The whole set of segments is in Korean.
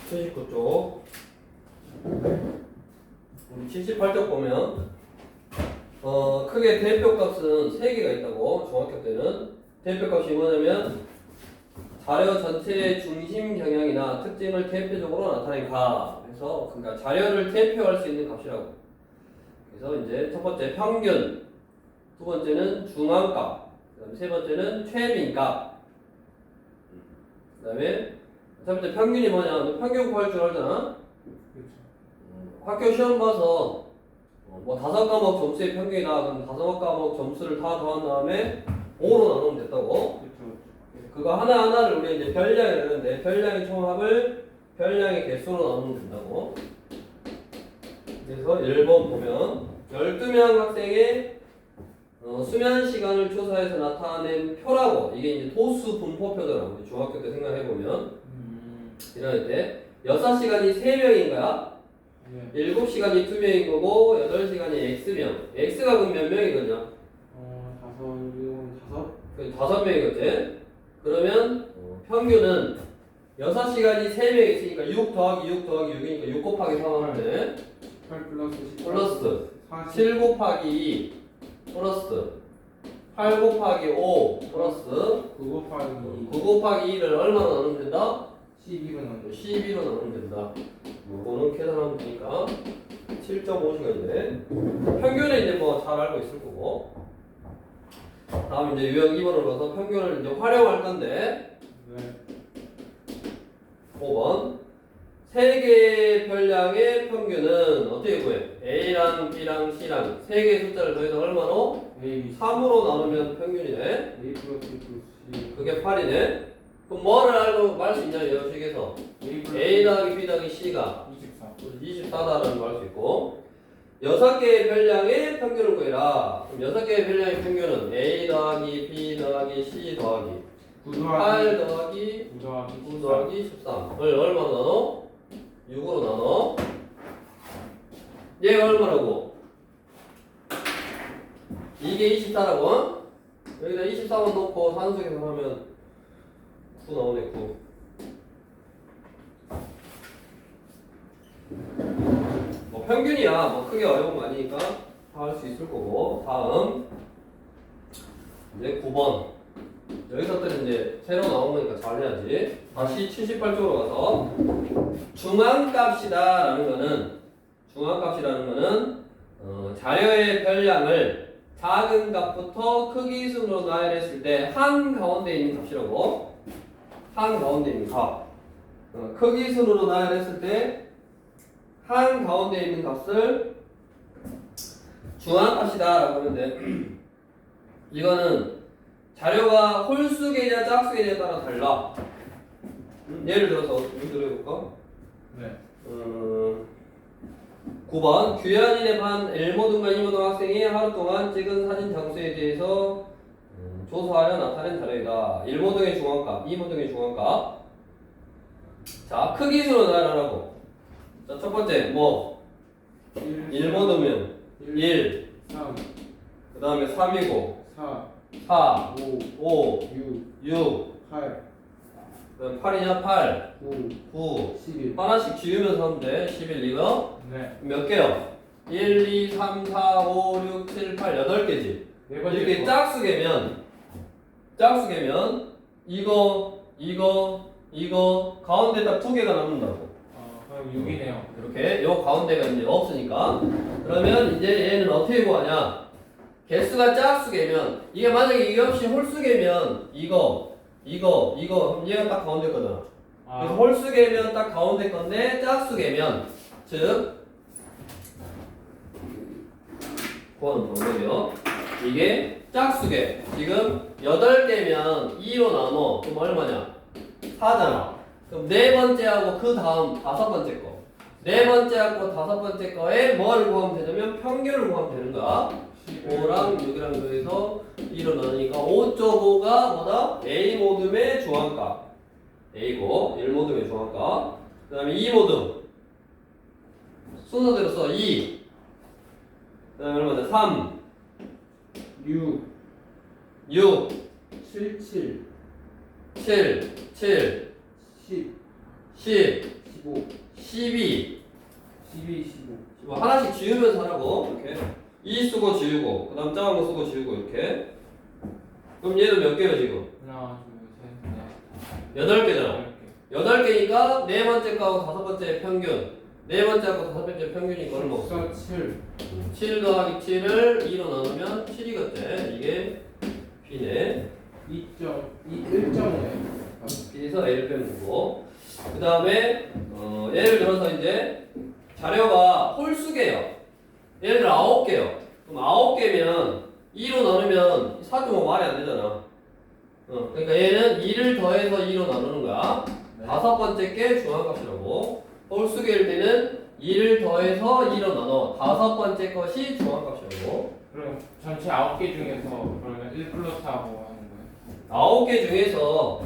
79쪽. 우리 78쪽 보면 크게 대표값은 3개가 있다고. 중학교 때는 대표값이 뭐냐면 자료 전체의 중심 경향이나 특징을 대표적으로 나타낸 값. 그래서 그러니까 자료를 대표할 수 있는 값이라고. 그래서 이제 첫 번째 평균, 두 번째는 중앙값, 그다음에 세 번째는 최빈값. 그다음에 첫 번째 평균이 뭐냐? 너 평균 구할 줄 알잖아. 학교 시험 봐서 뭐 5과목 점수의 평균이다. 그럼 5과목 점수를 다 더한 다음에 5로 나누면 됐다고. 그거 하나하나를 우리 이제 별량이라고 하는데 별량의 총합을 별량의 개수로 나누면 된다고. 그래서 1번 보면 12명 학생의 수면 시간을 조사해서 나타낸 표라고. 이게 이제 도수 분포표더라고. 우리 중학교 때 생각해보면 이럴 때 6시간이 3명인 거야. 7시간이 2명인 거고 8시간이 X명. X가 그럼 몇 명이거든요? 5명이거든. 그러면 평균은 6시간이 3명 있으니까 6 더하기 6 더하기 6이니까 6 곱하기 3 하면 돼. 8 플러스 플러스 7 곱하기 2 플러스 8 곱하기 5 플러스 9 곱하기 9 곱하기 2를 얼마나 나누면 된다? 12로 나누면 12로 나누면 된다. 이거는 계산하면 되니까 7.5시간이네. 평균은 이제 뭐 잘 알고 있을 거고. 다음 이제 유형 2번으로 가서 평균을 이제 활용할 건데. 네. 5번. 3개의 별량의 평균은 어떻게 구해? A랑 B랑 C랑 3개의 숫자를 더해서 얼마로? A, 3으로 나누면 평균이네. A 플러스 C 그게 8이네. 그럼 뭐를 알고 말 수 있냐, 이 식에서? A 더하기 B 더하기 C가 24 24다라는 걸 알 수 있고, 6개의 별량의 평균을 구해라. 그럼 6개의 별량의 평균은 A 더하기 B 더하기 C 더하기 9 8 더하기 더하기 9 더하기 9 더하기 13을 얼마로 나눠? 6으로 나눠. 얘가 얼마라고? 이게 24라고? 여기다 24만 넣고 산수 계산하면 9 나오네. 9. 뭐 평균이야. 뭐 크게 어려운 거 아니니까 다 할 수 있을 거고. 다음 이제 9번. 여기서부터는 이제 새로 나온 거니까 잘 해야지. 다시 78쪽으로 가서 중앙값이다라는 거는 자료의 별량을 작은 값부터 크기 순으로 나열했을 때 한가운데 있는 값이라고. 한가운데 있는 값. 크기 순으로 나열했을 때 한가운데 있는 값을 중앙값이다라고 하는데 이거는 자료가 홀수계냐 짝수계냐에 따라 달라. 예를 들어서 여기 들어볼까? 네. 9번 규현인의 반 1모등과 2모등 학생이 하루 동안 찍은 사진 장소에 대해서 조사하여 나타낸 자료이다. 1모등의 중앙값, 2모등의 중앙값. 자, 크기 순으로 나열하라고. 자, 첫 번째 뭐 1모등면 1, 3 그 다음에 3이고 4 4, 5 5, 6 6, 8 그다음 8이냐 8, 9 9. 11 하나씩 지우면서 하면 돼. 11 이거 네. 몇 개요? 1, 2, 3, 4, 5, 6, 7, 8, 8개지. 네 번째 이렇게 거. 짝수개면 이거 가운데 딱 2개가 남는다고. 그럼 6이네요. 이렇게 요 가운데가 이제 없으니까 그러면 이제 얘는 어떻게 구하냐? 개수가 짝수개면 이게 만약에 이게 없이 홀수개면 이거 그럼 얘가 딱 가운데 거잖아. 그래서 홀수개면 딱 가운데 건데 짝수개면 즉 구하는 방법이요. 이게 짝수개. 지금 8개면 2로 나눠. 그럼 얼마냐? 4잖아. 그럼 네 번째하고 그 다음 5번째 거. 네 번째하고 5번째 거에 뭘 구하면 되냐면 평균을 구하면 되는 거야. 5랑 6이랑 더해서 2로 나누니까 5.5가 뭐다? A 모듬의 중앙값. A고 1모듬의 중앙값. 그 다음에 2모듬. 순서대로 써. 2. 그 다음에 얼마냐? 3. 6 6. 7 7 7. 7. 10 10. 15 12 12 15 뭐 하나씩 지우면서 하라고 이렇게 2 쓰고 지우고 그 다음 작은 거 쓰고 지우고 이렇게 그럼 얘는 몇 개예요 지금? 하나 둘셋넷 8개잖아 8개니까 네 번째 거하고 다섯 번째 평균 네 번째하고 다섯 번째 평균이 얼마 없어? 7 7 더하기 7을 2로 나누면 7이겠대 이게 B네 1.5네 B에서 A를 빼는 거고 그 다음에 예를 들어서 이제 자료가 홀수개요 예를 들어 9개요 그럼 9개면 2로 나누면 4.5 말이 안 되잖아 그러니까 얘는 2를 더해서 2로 나누는 거야 네. 다섯 번째 게 중앙값이라고 홀수개일 때는 2를 더해서 2로 나눠 다섯 번째 것이 중앙값이라고 그럼 전체 9개 중에서 그러면 1 플러스하고 하는 거예요? 9개 중에서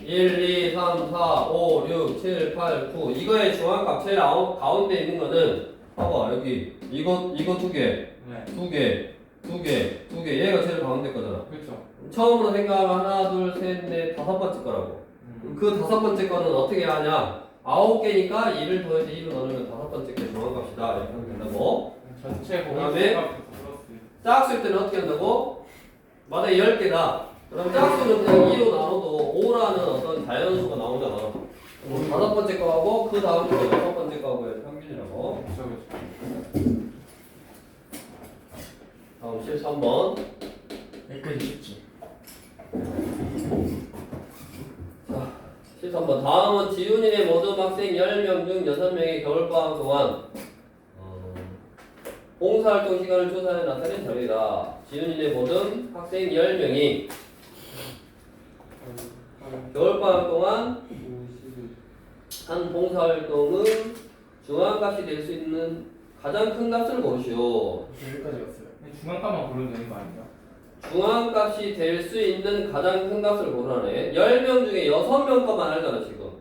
1, 2, 3, 4, 5, 6, 7, 8, 9 이거의 중앙값 제일 가운데 있는 거는 봐봐 여기 이거 두 개, 네 두 개, 두 개, 두 개 얘가 제일 가운데 거잖아 그렇죠 처음으로 생각하면 하나, 둘, 셋, 넷, 다섯 번째 거라고 그 다섯 번째 거는 어떻게 하냐 9개니까 2를 더해서 2로 나누면 다섯 번째 게 중앙값이다 이렇게 하면 된다고 전체 그다음에 곱합해서 플러스 짝수일 때는 어떻게 한다고? 만약에 10개다 그럼 짝수는 그냥 2로 나눠도 5라는 어떤 자연수가 나오잖아 다섯 번째 거하고 그 다음 거 여섯 번째 거하고의 평균이라고 그렇죠 그렇죠 다음 13번 여기까지 쉽지. 자 13번 다음은 지훈이네 모든 학생 10명 중 6명이 겨울방학 동안 봉사활동 시간을 조사해 나타낸 자료이다 지훈이네 모든 학생 10명이 겨울방학 동안 한 봉사활동은 중앙값이 될 수 있는 가장 큰 값을 고르시오. 여기까지 갔어요. 중앙값만 고르면 되는 거 아니에요? 중앙값이 될 수 있는 가장 큰 값을 고르라네. 10명 중에 6명 것만 알잖아 지금.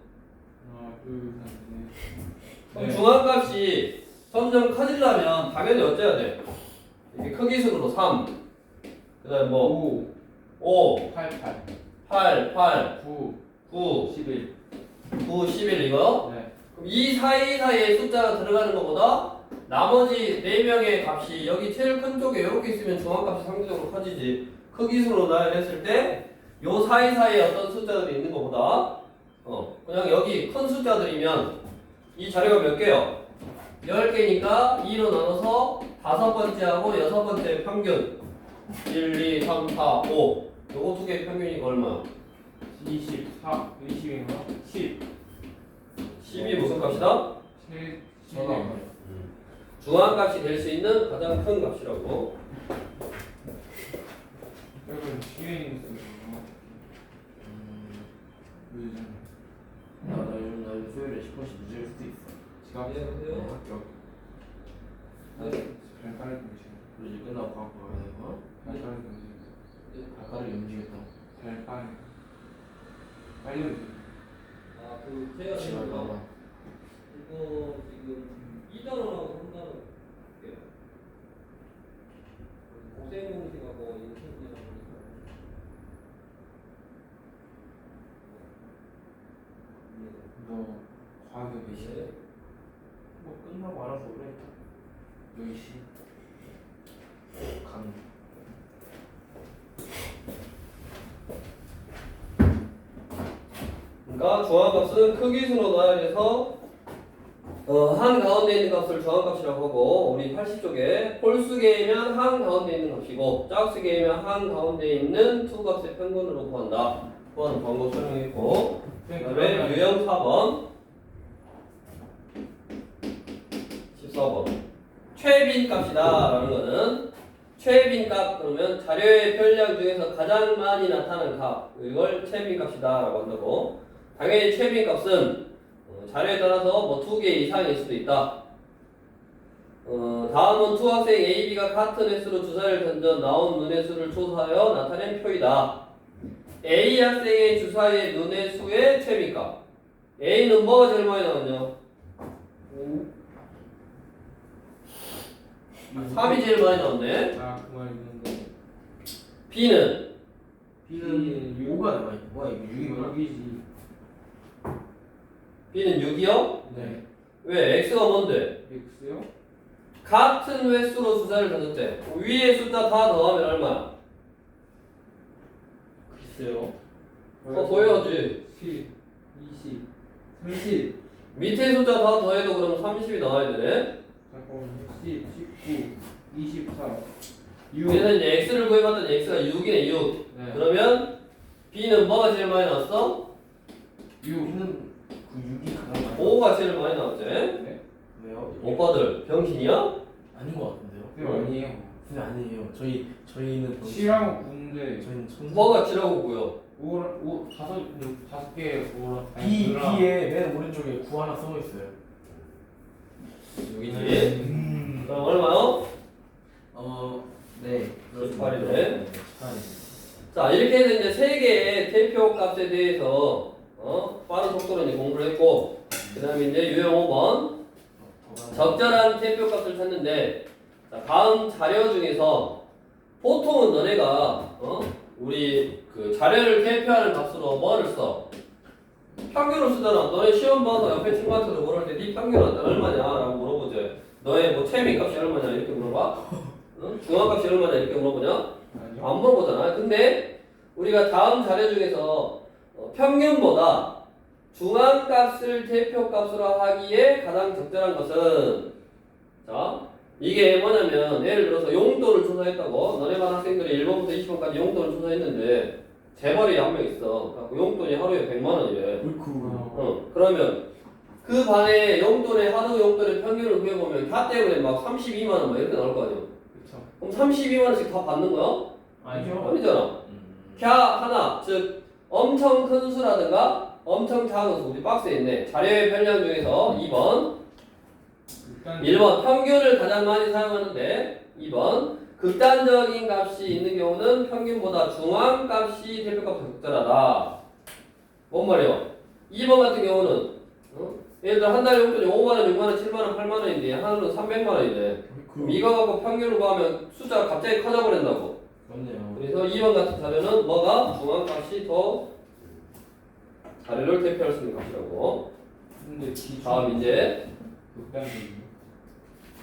하나 둘셋넷 그럼 중앙값이 점점 커지려면 당연히 어째야 돼? 이렇게 크기순으로 3, 그 다음에 뭐 5, 8 8 8, 8, 9 9, 11 9, 11 이거? 네 그럼 이 사이사이에 숫자가 들어가는 것보다 나머지 4명의 값이 여기 제일 큰 쪽에 이렇게 있으면 중앙값이 상대적으로 커지지 크기수로 나열했을 때 요 사이사이에 어떤 숫자들이 있는 것보다 그냥 여기 큰 숫자들이면 이 자료가 몇 개요? 10개니까 2로 나눠서 다섯 번째하고 여섯 번째 평균 1, 2, 3, 4, 5 요거 두 개의 평균이 얼마야? 24 20인가? 10 10이 무슨 값이다? 7 전화 안 와요. 중앙값이 될 수 있는 가장 큰 값이라고 여러분 뒤에 있는 거예요. 요즘 나 요즘 수요일에 10분씩 늦을 수도 있어. 지갑 안녕하세요. 학교. 별 빠르게 움직여. 우리 이제 끝나고 방학 가야 되고. 별 빠르게 움직여. 발가락이 움직였다. 별 빠르게. 빨리 움직여. 아그 제가 지금 지금 봐봐. 이거 지금 2단원하고 3단원 볼게요. 고생 공식하고 인천이라고 너 과학에 몇 시에? 뭐 끝나고 알아서 그래. 10시. 간. 그러니까 중앙값은 크기순으로 나열해서 한 가운데 있는 값을 중앙값이라고 하고 우리 80쪽에 홀수계이면 한 가운데 있는 값이고 짝수계이면 한 가운데 있는 두 값의 평균으로 구한다. 구하는 방법 설명했고 그다음에 유형 4번 14번 최빈 값이다 라는 거는 최빈 값 그러면 자료의 별량 중에서 가장 많이 나타나는 값 이걸 최빈 값이다 라고 한다고 당연히 최빈 값은 자료에 따라서 뭐 2개 이상일 수도 있다. 다음은 두 학생 A, B가 같은 횟수로 주사를 던져 나온 눈의 수를 조사하여 나타낸 표이다. A 학생의 주사의 눈의 수의 최빈값. A는 뭐가 제일 많이 나왔냐? 3이 제일 많이 나왔네. 아그 말 있는데. B는 B는 5가 남아있고. 뭐야 이거 6이구나. 6이지. B는 6이요? 네. 왜? X가 뭔데? X요? 같은 횟수로 숫자를 던졌대. 위에 숫자 다 더하면 얼마야? 글쎄요. 보여야지. 10, 20, 30. 밑에 숫자 다 더해도 그럼 30이 나와야 되네. 잠깐만요. 10, 19, 24, 6. 얘는 이제 X를 구해봤더니 X가 6이네 6. 네. 그러면 B는 뭐가 제일 많이 나왔어? 6. B는 그 6이 가장 많이 5가 제일 많이 나왔지. 네. 왜요? 오빠들 병신이야? 아닌 것 같은데요? 그게 아니에요. 근데 아니에요. 저희는 7하고 9인데 저희는 천사. 뭐가 7하고 9요? 5, 5개 5라. B에 맨 오른쪽에 9 하나 써 있어요. 6이지. 그럼 얼마요? 네. 18이네. 18이네. 자 이렇게 해서 이제 세 개의 대표 값에 대해서 빠른 속도로 이제 공부를 했고 그 다음에 이제 유형 5번 적절한 대표 값을 찾는데 자, 다음 자료 중에서 보통은 너네가 우리 그 자료를 대표하는 값으로 뭐를 써? 평균을 쓰잖아. 너네 시험 봐서 옆에 친구한테도 물을 때 네 평균은 얼마냐 라고 물어보지. 너의 뭐 태미 값이 얼마냐 이렇게 물어봐? 중앙 값이 얼마냐 이렇게 물어보냐? 아니요. 안 물어보잖아. 근데 우리가 다음 자료 중에서 평균보다 중앙값을 대표값으로 하기에 가장 적절한 것은 자 이게 뭐냐면 예를 들어서 용돈을 조사했다고 너네 반 학생들이 1번부터 20번까지 용돈을 조사했는데 재벌이 한 명 있어. 그래서 용돈이 하루에 100만 원이래. 그러면 그 반에 용돈의 하루 용돈의 평균을 구해보면 다 때문에 막 32만 원 막 이렇게 나올 거 아니야. 그쵸. 그럼 32만 원씩 다 받는 거야? 아니죠. 아니잖아. 캬 하나 즉 엄청 큰 수라든가 엄청 작은 수 우리 박스에 있네. 자료의 편량 중에서 2번 일단 1번 평균을 가장 많이 사용하는데 2번 극단적인 값이 있는 경우는 평균보다 중앙값이 대표값보다 적절하다. 뭔 말이야? 2번 같은 경우는 예를 들어 한 달 용돈이 5만 원, 6만 원, 7만 원, 8만 원인데 하루는 300만 원이네. 그럼 이거 갖고 평균을 구하면 숫자가 갑자기 커져버린다고. 맞네요. 그래서 2번 같은 자료는 뭐가 중앙값이 더 자료를 대표할 수 있는 값이라고. 근데 기준 다음 이제 극단적이요.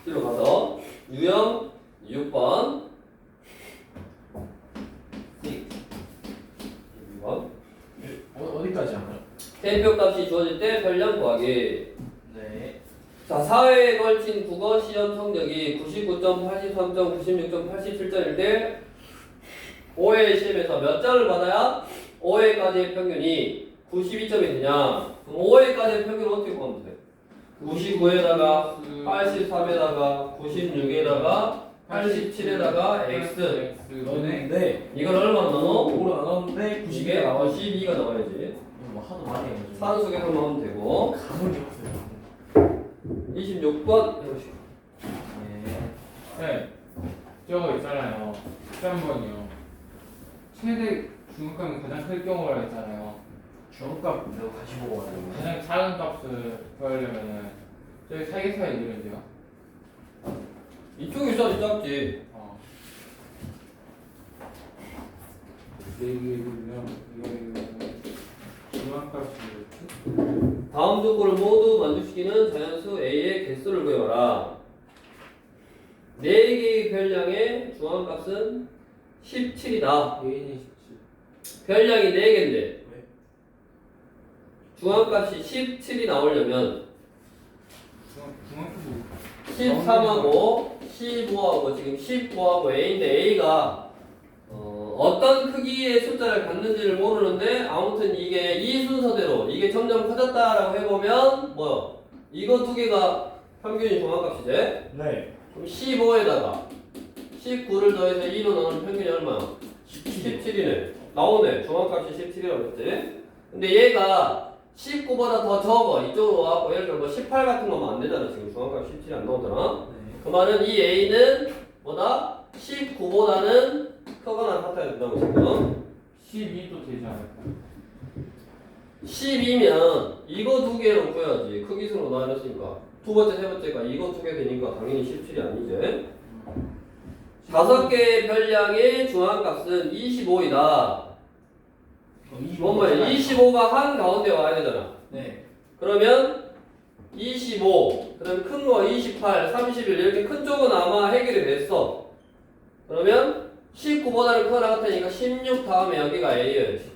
뒤로 가서 유형 6번 6번 어디까지 하나요? 대표값이 주어질 때 별량 구하기. 네. 자, 4회에 걸친 국어 시험 성적이 99.83점, 96.87점일 때 5회 시험에서 몇 점을 받아야 5회까지의 평균이 92점이 되냐? 그럼 5회까지의 평균은 어떻게 구하면 돼? 99에다가 83에다가 96에다가 87에다가 X. 네. 이걸 얼마나 나눠? 5로 나눴는데 90이 이게 나와요. 92가 나와야지. 뭐 하도 많이 해가지고. 산수계산만 하면 되고. 감흥이 없어요. 26번 해보시고. 네. 네. 저거 있잖아요. 13번이요. 최대 중간값이 가장 클 경우라 했잖아요. 중값 내가 다시 보고 가지고. 가장 작은 값을 구하려면은 저기 사이사이 이러면 돼요. 이쪽이 숫자이 작지. 이거 중간값이 이렇게. 다음 조건을 모두 만족시키는 자연수 A의 개수를 구해봐라. 4개의 별량의 중앙값은 17이다. 개인이 17. 별량이 4개인데 중앙값이 17이 나오려면 중간값이 13하고 15하고 지금 19하고 A인데 A가 어떤 크기의 숫자를 갖는지를 모르는데 아무튼 이게 이 순서대로 이게 점점 커졌다라고 해보면 뭐요? 이거 두 개가 평균이 중앙값이지? 네. 그럼 15에다가 19를 더해서 2로 나오는 평균이 얼마야? 17이네. 나오네. 중앙값이 17이라고 했지? 근데 얘가 19보다 더 적어. 이쪽으로 와갖고 예를 들어 뭐 18 같은 거면 안 되잖아. 지금 중앙값이 17이 안 나오잖아. 네. 그 말은 이 A는 뭐다? 19보다는 크거나 같아야 된다고 지금. 12도 되지 않을까? 12면 이거 두 개로 구해야지. 크기수로 나눴으니까. 두 번째, 세 번째가 이거 두 개 되니까 당연히 17이 아니지. 5개의 별량의 중앙값은 25이다. 뭔 말이야? 25가 한 가운데 와야 되잖아. 네. 그러면 25, 그다음 큰 거 28, 31 이렇게 큰 쪽은 아마 해결이 됐어. 그러면 19보다는 크거나 같으니까 16 다음에 여기가 A여야지.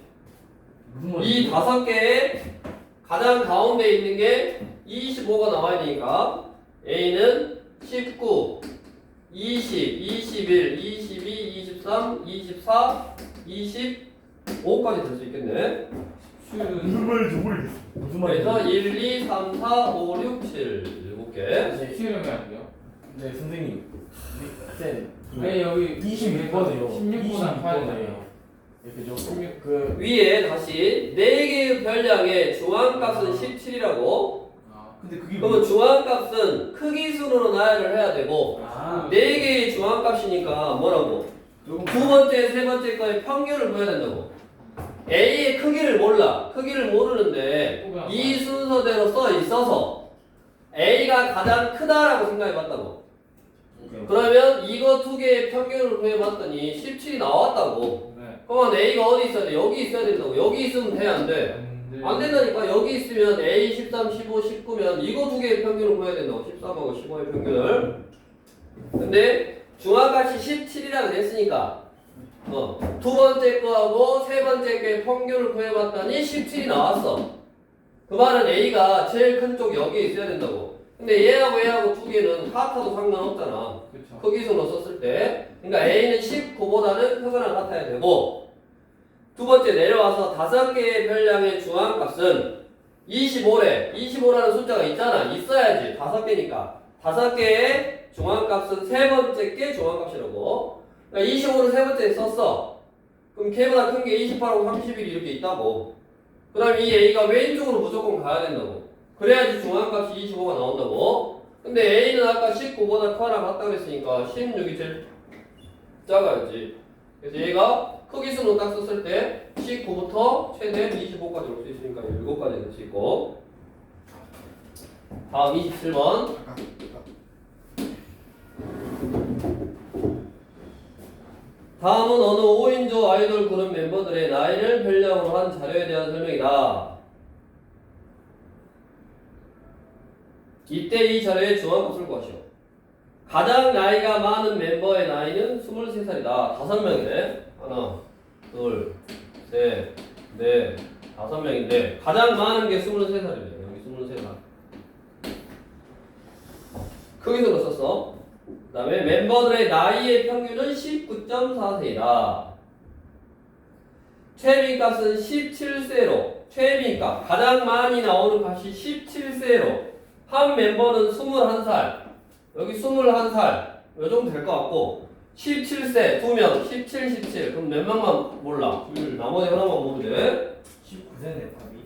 무슨 말이야? 이 5개의 가장 가운데 있는 게 25가 나와야 되니까 A는 19, 20, 21, 22, 23, 24, 25까지 될 수 있겠네. 수율은 무슨 말인지 모르겠어. 무슨 그래서 말인지. 1, 2, 3, 4, 5, 6, 7 7개. 수율은 안 돼요? 네 선생님. 쌤. 왜 여기 26번이요. 16보다 커야 되나요? 이렇게 죠 16. 그 위에 다시 4개의 별량의 중앙값은 17이라고. 근데 그게 그러면 중앙값은 크기 순으로 나열을 해야 되고 아 4개의 중앙값이니까 뭐라고? 조금 두 번째, 세 번째 거의 평균을 보여야 된다고. A의 크기를 몰라. 크기를 모르는데 이 순서대로 써 있어서 A가 가장 크다라고 생각해 봤다고. 오케이. 그러면 이거 2개의 평균을 구해봤더니 17이 나왔다고. 네. 그러면 A가 어디 있어야 돼? 여기 있어야 된다고. 여기 있으면 돼? 안 돼? 안 된다니까. 여기 있으면 A 13, 15, 19면 이거 2개의 평균을 구해야 된다고. 13하고 15의 평균을. 근데 중앙값이 17이라고 됐으니까 두 번째 거하고 세 번째 거의 평균을 구해봤더니 17이 나왔어. 그 말은 A가 제일 큰 쪽 여기에 있어야 된다고. 근데 얘하고 얘하고 2개는 같아도 상관없잖아. 그렇죠. 크기순으로 썼을 때. 그러니까 A는 19보다는 크거나 같아야 되고, 두 번째 내려와서 5개의 별량의 중앙값은 25래. 25라는 숫자가 있잖아. 있어야지. 5개니까. 5개의 중앙값은 세 번째 게 중앙값이라고. 그러니까 25를 세 번째에 썼어. 그럼 걔보다 큰 게 28하고 31 이렇게 있다고. 그 다음에 이 A가 왼쪽으로 무조건 가야 된다고. 그래야지 중앙값이 25가 나온다고. 근데 A는 아까 19보다 커나 같다 그랬으니까 16이 제일 작아야지. 그래서 얘가 크기순으로 딱 썼을 때 19부터 최대 25까지 올 수 있으니까 7까지 될 수 있고. 다음 27번. 다음은 어느 5인조 아이돌 그룹 멤버들의 나이를 별량으로 한 자료에 대한 설명이다. 이때 이 자료의 중앙값을 구하시오. 가장 나이가 많은 멤버의 나이는 23살이다. 5명이네. 하나, 둘, 셋, 넷, 5명인데 가장 많은 게 23살이래. 여기 23살. 크기로 썼어. 그 다음에 멤버들의 나이의 평균은 19.4세이다. 최빈값은 17세로 최빈값 가장 많이 나오는 값이 17세로 한 멤버는 21살 여기 21살 요 정도 될 것 같고 17세 2명 17, 17 그럼 몇 명만 몰라 나머지 하나만 모르면 돼 19세네 답이.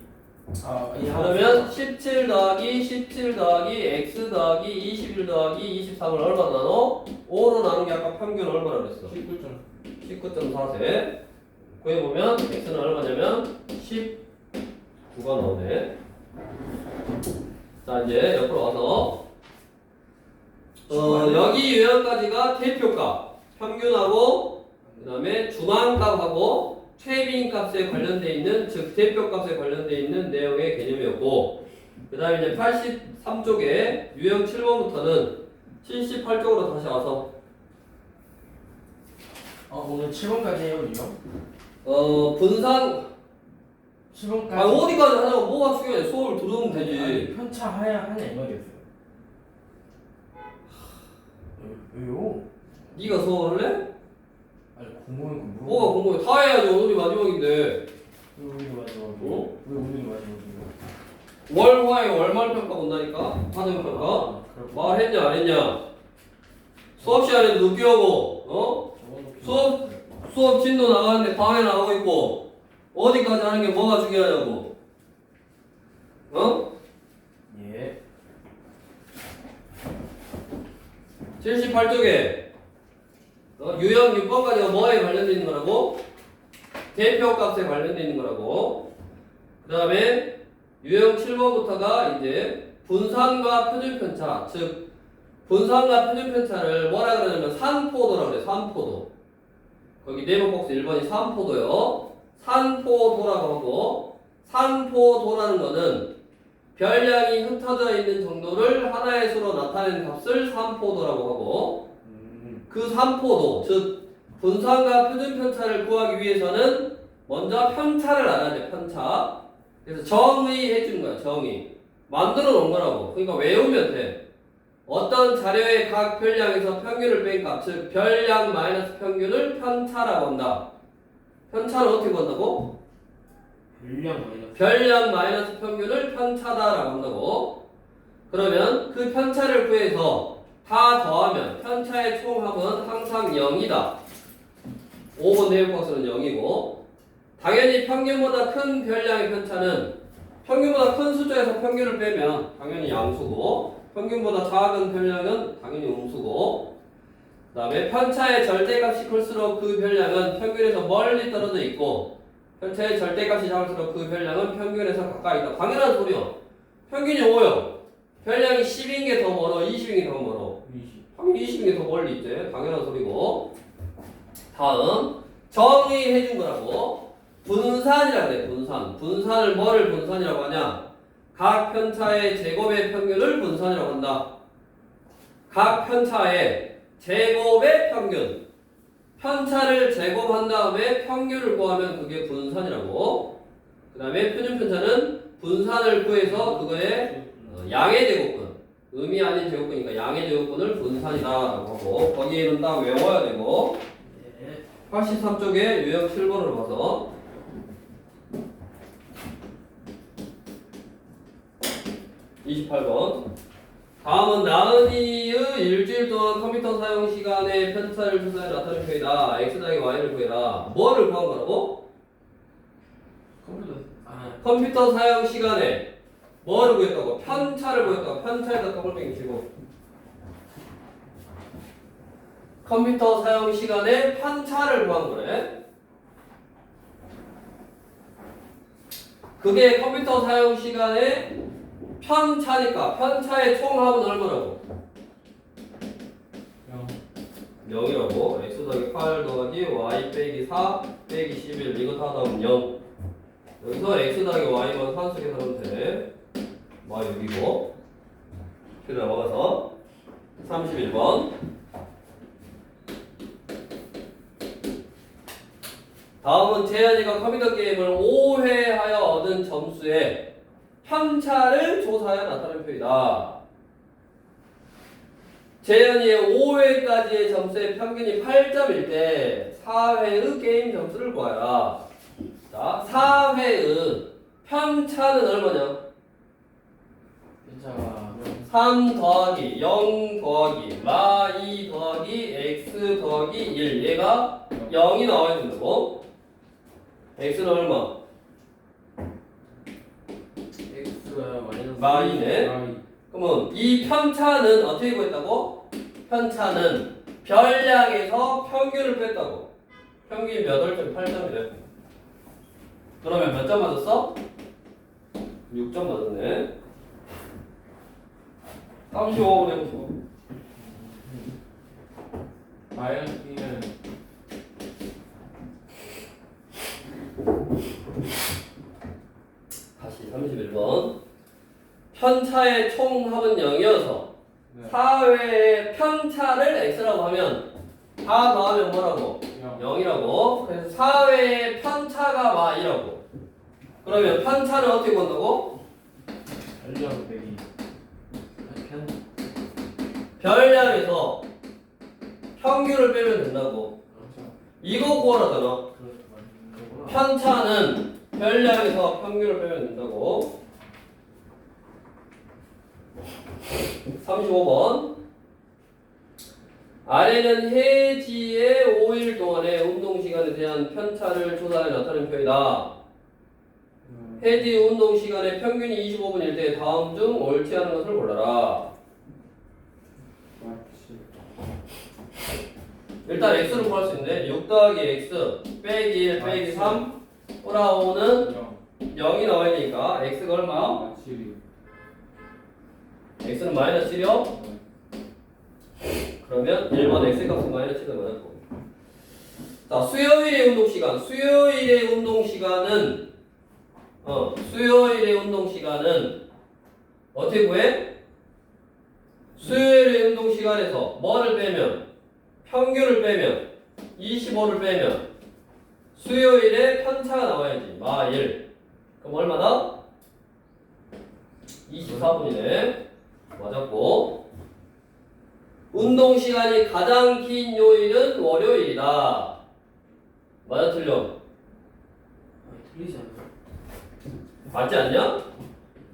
그러면 17 더하기 17 더하기 x 더하기 21 더하기 23을 얼마 나눠? 5로 나눈 게 아까 평균 얼마나 그랬어? 19.4세 구해보면 x는 얼마냐면 19가 나오네. 자 이제 옆으로 와서 여기 유형까지가 대표값 평균하고 그 다음에 중앙값하고 최빈값에 관련돼 있는 즉 대표값에 관련돼 있는 내용의 개념이었고 그 다음에 이제 83쪽에 유형 7번부터는 78쪽으로 다시 와서 오늘 7번까지 해요 이요? 분산 7번까지. 어디까지 하냐고 뭐가 중요해 수업을 들으면 되지. 아니, 편차 하냐 이 말이었어요. 왜요? 네가 수업을 할래? 아니 공부는 거 뭐가 궁금해 다 해야지 오늘이 마지막인데 왜 오늘이 마지막이에요? 어? 왜 오늘이 마지막이에요? 월화에 월말 평가 본다니까 하는 평가 말했냐 안 했냐 수업 시간에도 늦게 오고 수업 진도 나가는데 방해 나가고 있고 어디까지 하는 게 뭐가 중요하냐고 예. 78쪽에 유형 6번까지가 뭐에 관련되어 있는 거라고? 대표값에 관련되어 있는 거라고. 그 다음에 유형 7번부터가 이제 분산과 표준편차 즉 분산과 표준편차를 뭐라 그러냐면 산포도라고 그래. 산포도 거기 네모박스 1번이 산포도요. 산포도라고 하고 산포도라는 거는 별량이 흩어져 있는 정도를 하나의 수로 나타내는 값을 산포도라고 하고 그 산포도 즉 분산과 표준 편차를 구하기 위해서는 먼저 편차를 알아야 돼. 편차. 그래서 정의해 주는 거야. 정의. 만들어 놓은 거라고. 그러니까 외우면 돼. 어떤 자료의 각 별량에서 평균을 뺀 값, 즉 별량 마이너스 평균을 편차라고 한다. 편차는 어떻게 구한다고? 별량 마이너스 평균을 편차다라고 한다고. 그러면 그 편차를 구해서 다 더하면 편차의 총합은 항상 0이다. 5번 내용박스는 0이고 당연히 평균보다 큰 별량의 편차는 평균보다 큰 숫자에서 평균을 빼면 당연히 양수고 평균보다 작은 별량은 당연히 음수고 그 다음에 편차의 절대값이 클수록 그 별량은 평균에서 멀리 떨어져 있고 편차의 절대값이 작을수록 그 별량은 평균에서 가까이 있다. 당연한 소리요. 평균이 5요. 별량이 10인 게 더 멀어? 20인 게 더 멀어? 20인 게 더 멀리 있대. 당연한 소리고 다음 정의해 준 거라고. 분산이라고 해. 분산을 뭐를 분산이라고 하냐? 각 편차의 제곱의 평균을 분산이라고 한다. 각 편차의 제곱의 평균. 편차를 제곱한 다음에 평균을 구하면 그게 분산이라고. 그 다음에 표준 편차는 분산을 구해서 그거의 양의 제곱근, 음이 아닌 제곱근이니까 양의 제곱근을 분산이다라고 하고 거기에는 딱 외워야 되고 83쪽에 유형 7번으로 가서 28번 다음은 나은이의 일주일 동안 컴퓨터 사용 시간의 편차를 조사해 나타낸 표이다. x 더하기 y를 구해라. 뭐를 구한 거라고? 컴퓨터 사용 시간에 뭐를 구했다고? 편차를 구했다고. 편차에다 더블뱅이 치고 컴퓨터 사용 시간에 편차를 구한 거래. 그게 컴퓨터 사용 시간에 편차니까 편차의 총합은 얼마라고? 0이라고. x 더하기 8 더하기 y 빼기 4 빼기 11 이거 다 나오면 0. 여기서 x 더하기 y만 산수 계산하면 돼. y 6이고 그 다음 넘어가서 31번 다음은 재현이가 컴퓨터 게임을 5회 하여 얻은 점수에 편차를 조사하여 나타낸 표이다. 재현이의 5회까지의 점수의 평균이 8점일 때 4회의 게임 점수를 구하라. 자, 4회의 편차는 얼마냐? 3 더하기 0 더하기 마 2 더하기 x 더하기 1 얘가 0이 나와야 된다고. x는 얼마? 마이네. 그러면 이 편차는 어떻게 구했다고? 편차는 별량에서 평균을 뺐다고. 평균이 몇 월점? 8점이래. 그러면 몇 점 맞았어? 6점 맞았네. 35번 해보시고. 마이너스 B는 다시 31번. 편차의 총합은 0이어서 네. 4회의 편차를 x라고 하면 다 더하면 뭐라고? 0. 0이라고. 그래서 4회의 편차가 y라고. 그러면 편차를 어떻게 본다고? 별량 빼기 별량에서 평균을 빼면 된다고. 그렇죠. 이거 구하라잖아. 편차는 별량에서 평균을 빼면 된다고. 35번 아래는 혜지의 5일 동안의 운동시간에 대한 편차를 조사해 나타낸 표이다. 혜지 운동시간의 평균이 25분일 때 다음 중 옳지 않은 것을 골라라. 일단 x를 구할 수 있는데 6 더하기 x 빼기 1 빼기 3 돌아오는 0이 나와야 되니까 x가 얼마? 7이 x는 마이너스 7이요? 그러면 1번 x 값은 마이너스 7을 맞았고. 자, 수요일의 운동시간. 수요일의 운동시간은 어떻게 구해? 수요일의 운동 시간에서 뭐를 빼면? 평균을 빼면 25를 빼면 수요일에 편차가 나와야지. 마일. 그럼 얼마나? 24분이네. 맞았고. 운동 시간이 가장 긴 요일은 월요일이다. 맞아 틀려? 아, 틀리지 않나? 맞지 않냐?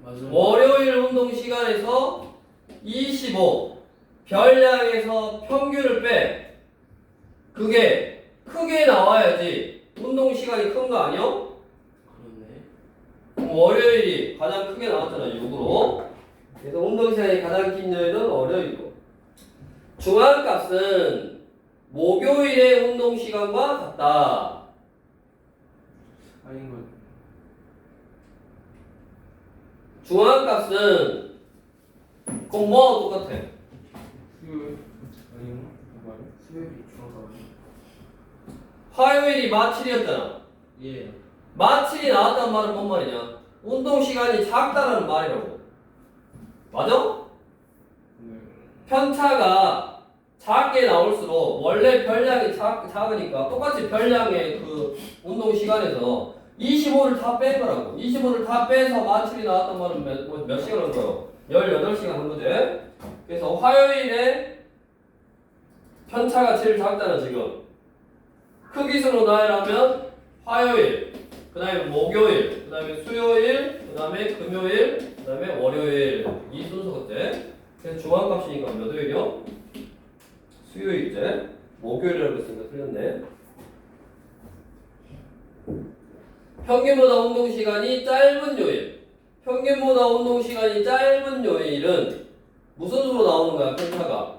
맞아요. 월요일 운동 시간에서 25 별량에서 평균을 빼. 그게 크게 나와야지. 운동 시간이 큰 거 아니야? 그렇네. 그럼 월요일이 가장 크게 나왔잖아. 6으로. 그래서 운동 시간이 가장 긴 요일은 월요일이고. 중앙값은 목요일의 운동 시간과 같다. 아닌 것. 중앙값은 그럼 뭐하고 똑같아? 수요일 아닌가? 뭐야? 수요일이 중앙값이. 화요일이 마칠이었잖아. 예. 마칠이 나왔단 말은 뭔 말이냐? 운동 시간이 작다라는 말이라고. 맞아? 네. 편차가 작게 나올수록 원래 별량이 작으니까 똑같이 별량의 그 운동 시간에서 25를 다 뺀 거라고. 25를 다 빼서 마칠이 나왔단 말은 몇 시간 한 거예요? 18시간 한 거지. 그래서 화요일에 편차가 제일 작다는 지금. 크기수로 나열하면 화요일, 그 다음에 목요일, 그 다음에 수요일, 그 다음에 금요일, 그 다음에 월요일. 이 순서겠지. 그래서 중앙값이니까 몇 요일이요? 수요일째. 목요일이라고 했으니까 틀렸네. 평균보다 운동시간이 짧은 요일. 평균보다 운동시간이 짧은 요일은 무슨 수로 나오는 거야, 편차가?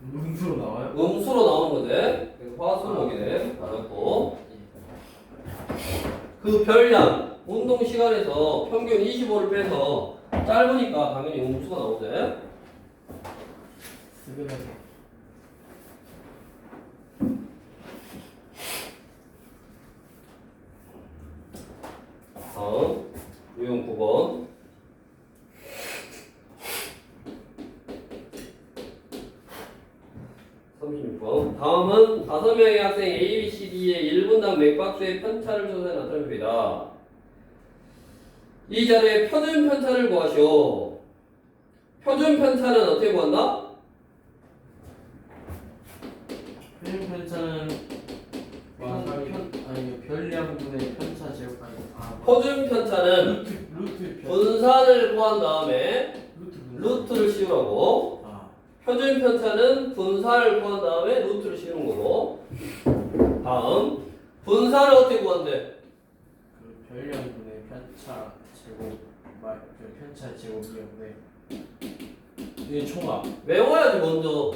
무슨 수로 나와요? 음수로 나오는 거지. 그래서 화수목이네. 맞았고. 그 별량, 운동시간에서 평균 25를 빼서 짧으니까 당연히 음수가 나오지. 스베라게. 다음 유형 9번. 다음은 5명의 학생 A, B, C, D의 1분당 맥박수의 편차를 조사해 나타낸 표이다. 이 자료의 표준 편차를 구하시오. 표준 편차는 어떻게 구한다? 표준 편차는 아니 별량분의 편차 제곱 아니 표준 편차는 루트 분산을 구한 다음에 루트 루트를 씌우라고. 표준 편차는 분산을 구한 다음에 루트를 씌우는 거고. 다음 분산을 어떻게 구한대? 그 별량분의 편차 제곱 그 편차 제곱이었는데 이게 총합. 외워야지 먼저.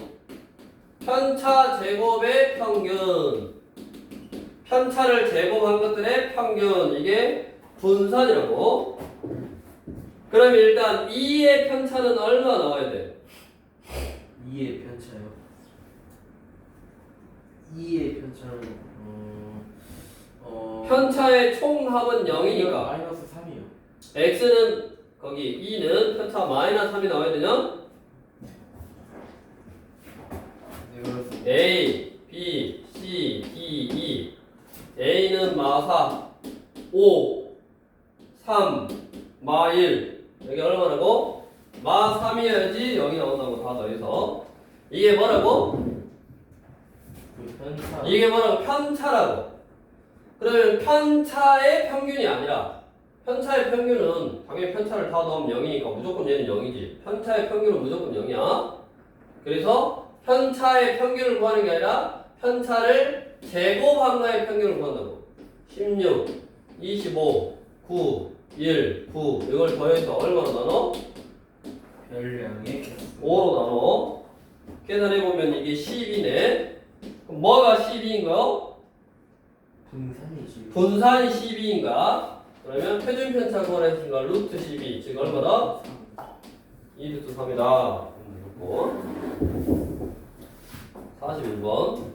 편차 제곱의 평균. 편차를 제곱한 것들의 평균. 이게 분산이라고. 그럼 일단 2의 편차는 얼마 나와야 돼? 2의 편차요. 2의 편차는 편차의 총합은 0이니까 마이너스 3이요. x는 거기 2는 편차 마이너스 3이 나와야 되냐? 네 그렇습니다. A, B, C, D, E. A는 마4, 5, 3, 마1. 여기 얼마라고? 마3이어야지 0이 나온다고 다 더해서. 이게 뭐라고? 그 편차. 이게 뭐라고? 편차라고. 그러면 편차의 평균이 아니라 편차의 평균은 당연히 편차를 다 넣으면 0이니까 무조건 얘는 0이지. 편차의 평균은 무조건 0이야. 그래서 편차의 평균을 구하는 게 아니라 편차를 제곱한 거의 평균을 구한다고. 16, 25, 9, 1, 9 이걸 더해서 얼마로 나눠? 별량의 5로 나눠. 계산해보면 이게 12네. 그럼 뭐가 12인가요? 분산이지. 분산이 12인가? 그러면 표준 편차 구하랬으니까 루트 12. 즉 얼마다? 2루트 3이다. 그렇고 41번.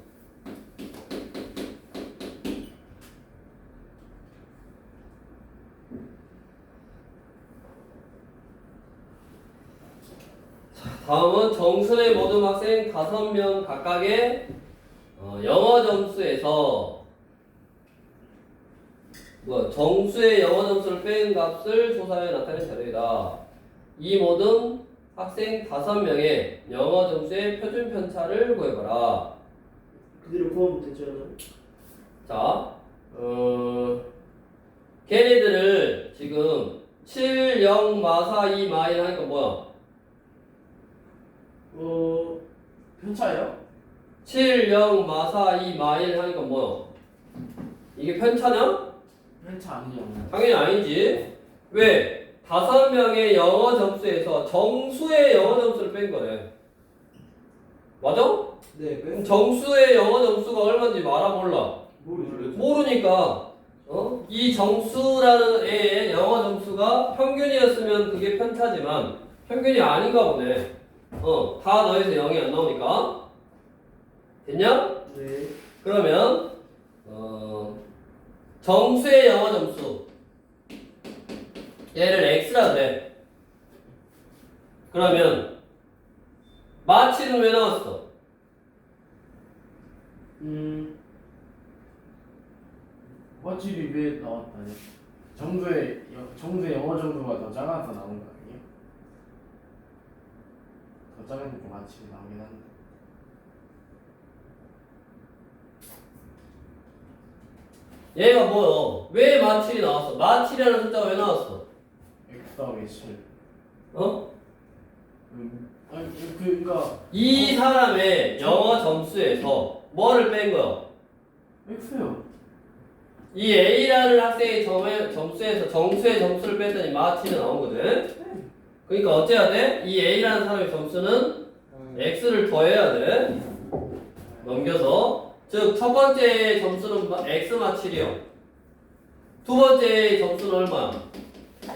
다음은 정수의 모든 학생 5명 각각의 영어 점수에서 정수의 영어 점수를 뺀 값을 조사해 나타낸 자료이다. 이 모든 학생 5명의 영어 점수의 표준 편차를 구해봐라. 그대로 구하면 되잖아. 자, 걔네들을 지금 7, 0, 마, 4, 2, 마, 1 하니까 뭐야? 편차예요? 7, 0, 마, 4, 2, 마, 1 하니까 뭐야? 이게 편차냐? 편차 아니죠. 당연히 아니지. 왜? 5명의 영어 점수에서 정수의 영어 점수를 뺀 거래. 맞아? 네. 그럼 정수의 영어 점수가 얼마인지 알아 몰라? 모르죠. 모르니까 이 정수라는 애의 영어 점수가 평균이었으면 그게 편차지만 평균이 아닌가 보네. 다 더해서 0이 안 나오니까. 됐냐? 네. 그러면 정수의 영어 점수 얘를 x라 그래. 그러면 마치는 왜 나왔어? 마칠이 왜 나왔다냐? 정도의 영어 정도가 더 작아서 나온 거 아니에요? 더 작으니까 마칠이 나오긴 한데. 얘가 뭐요? 왜 마칠이 나왔어? 마칠이라는 숫자가 왜 나왔어? X 더하기 7. 아니 그러니까 이 사람의 영어 점수에서 뭐를 뺀 거야? X요. 이 A라는 학생의 점수에서 정수의 점수를 뺐더니 마치는 나온 거거든. 그러니까 어째야 돼? 이 A라는 사람의 점수는 X를 더해야 돼. 넘겨서. 즉, 첫 번째 점수는 X 마칠이요. 두 번째 점수는 얼마야?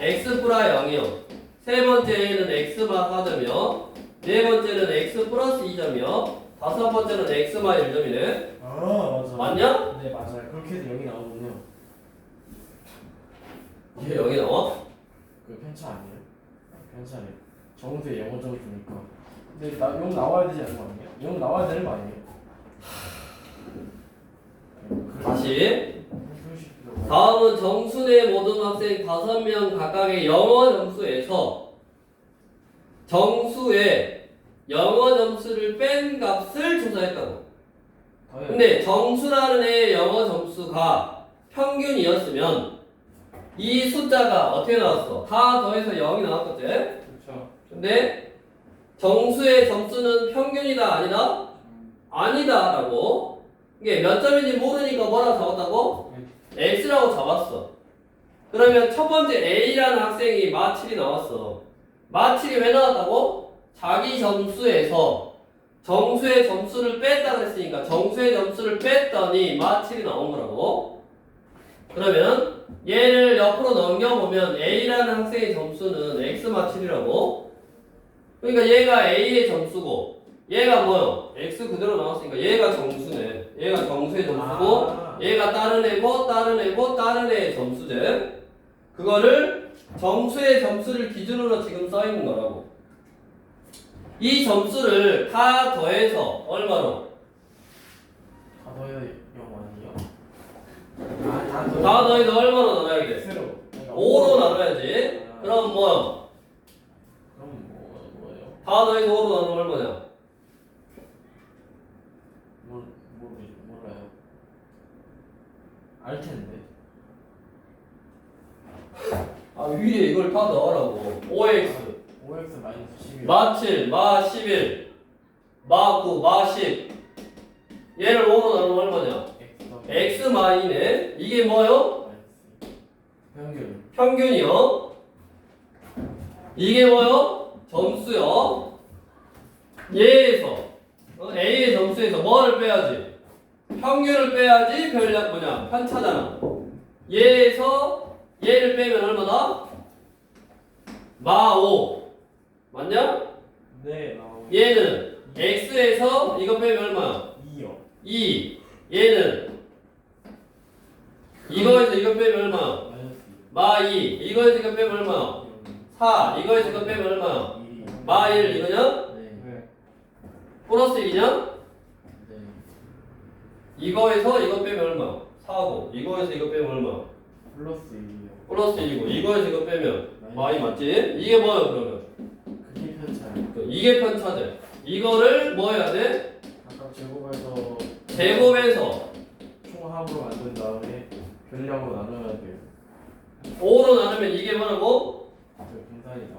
X 플라 0이요. 세 번째는 X 마 4점이요. 네 번째는 X 플러스 2점이요. 다섯 번째는 X 마 1점이네. 아 맞아. 맞냐? 네 맞아요. 그렇게 해서 0이 나오군요. 이게 0이 나와? 그 편차 아니에요? 편차래. 정수의 영어 정수니까. 근데 0 나와야 되지 않는 거 아니에요? 0 나와야 되는 거 아니에요? 다시. 다음은 정수의 모든 학생 5명 각각의 영어 점수에서 정수의 영어 점수를 뺀 값을 조사했다고. 근데 정수라는 애의 영어 점수가 평균이었으면 이 숫자가 어떻게 나왔어? 다 더해서 0이 나왔거든? 그렇죠. 근데 정수의 점수는 평균이다 아니다? 아니다 라고. 이게 몇 점인지 모르니까 뭐라고 잡았다고? X라고 잡았어. 그러면 첫 번째 A라는 학생이 마7이 나왔어. 마7이 왜 나왔다고? 자기 점수에서 정수의 점수를 뺐다 그랬으니까 정수의 점수를 뺐더니 마7이 나온 거라고. 그러면 얘를 옆으로 넘겨보면 A라는 학생의 점수는 X 마7이라고. 그러니까 얘가 A의 점수고 얘가 뭐요? X 그대로 나왔으니까 얘가 정수네. 얘가 정수의 점수고 얘가 다른 애고 다른 애고 다른 애의 점수제. 그거를 정수의 점수를 기준으로 지금 써있는 거라고. 이 점수를 다 더해서 얼마로? 다 더해야 0 아니에요? 다 더해서 얼마로 나눠야 돼? X로. 5로 나눠야지. 그럼 뭐요? 그럼 뭐예요? 다 더해서 5로 나누면 얼마냐? 몰라요. 알 텐데. 아 위에 이걸 다 넣으라고. 5x 5x 마이너스 11. 마 7, 마 11, 마 9, 마 10. 얘를 5로 나누면 얼마냐? x 마이네. 이게 뭐요? 평균. 평균이요. 이게 뭐요? 점수요. 얘에서 A의 점수에서 뭐를 빼야지? 평균을 빼야지 별량 뭐냐? 편차잖아. 얘에서 얘를 빼면 얼마나? 마 5. 맞냐? 네. 얘는 x에서 이거 빼면 얼마야? 2요. 2. 얘는 이거에서 이거 빼면 얼마야? 마이너스 마 2. 이거에서 이거 빼면 얼마야? 4. 이거에서 이거 빼면 얼마야? 2. 마 1 이거냐? 네. 플러스 1이냐? 네. 이거에서 이거 빼면 얼마? 4고 이거에서 이거 빼면 얼마? 플러스 1이요. 플러스 1이고 이거에서 이거 빼면 y 맞지? 이게 뭐야 그러면? 그게 편차예요. 이게 편차돼. 이거를 뭐 해야 돼? 각각 제곱해서 제곱해서 총합으로 만든 다음에 별량으로 나눠야 돼요. 5로 나누면 이게 뭐라고? 분산이다.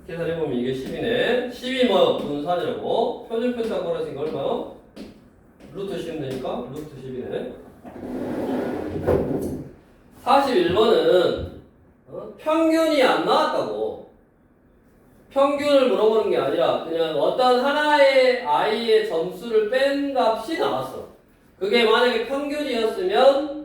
계산해보면 이게 10이네. 10이 뭐야? 분산이라고. 표준편차 걸었으니까 얼마요? 루트 10 되니까 루트 10이네. 41번은 평균이 안 나왔다고. 평균을 물어보는 게 아니라 그냥 어떤 하나의 i의 점수를 뺀 값이 나왔어. 그게 만약에 평균이었으면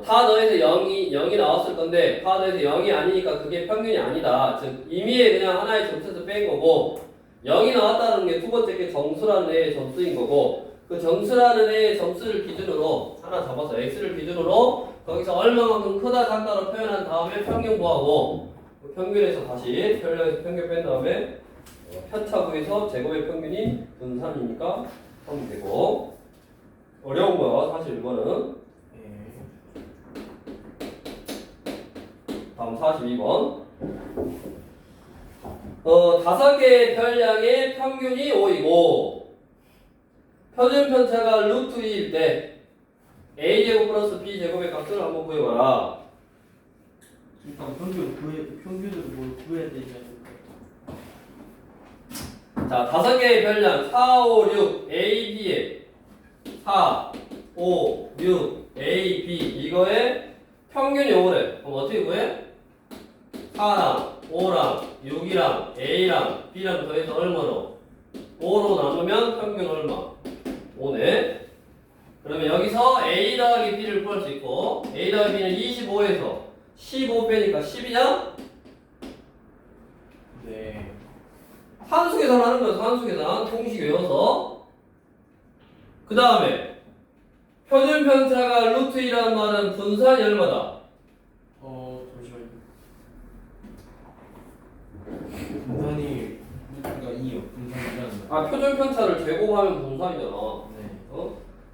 다 더해서 0이 나왔을 건데 다 더해서 0이 아니니까 그게 평균이 아니다. 즉 임의의 그냥 하나의 점수에서 뺀 거고 0이 나왔다는 게 두 번째 게 정수라는 애의 점수인 거고 그 정수라는 애의 점수를 기준으로 하나 잡아서 x를 기준으로 거기서 얼마만큼 크다 작다로 표현한 다음에 평균 구하고 그 평균에서 다시 별량에서 평균 뺀 다음에 편차 구해서 제곱의 평균이 분산이니까 하면 되고 어려운 거야 41번은. 예. 다음 42번. 5개의 별량의 평균이 5이고 표준 편차가 루트 2일 때 a제곱 플러스 b제곱의 값을 한번 구해봐라. 일단 평균으로 뭘 구해야 되지 않을까? 자, 5개의 별량 4, 5, 6 a, b에 4, 5, 6 a, b 이거의 평균이 5래. 그럼 어떻게 구해? 4랑 5랑 6이랑 a랑 b랑 더해서 얼마로? 5로 나누면 평균 얼마? 5네. 그러면 여기서 a 더하기 b를 구할 수 있고 a 더하기 b는 25에서 15 빼니까 10이냐? 네. 산수 계산하는 거야. 산수 계산 공식 외워서. 그 다음에 표준 편차가 루트 2라는 말은 분산이 얼마다? 잠시만요. 분산이 루트가 2요. 분산이라는 거. 아 표준 편차를 제곱하면 분산이잖아. 네.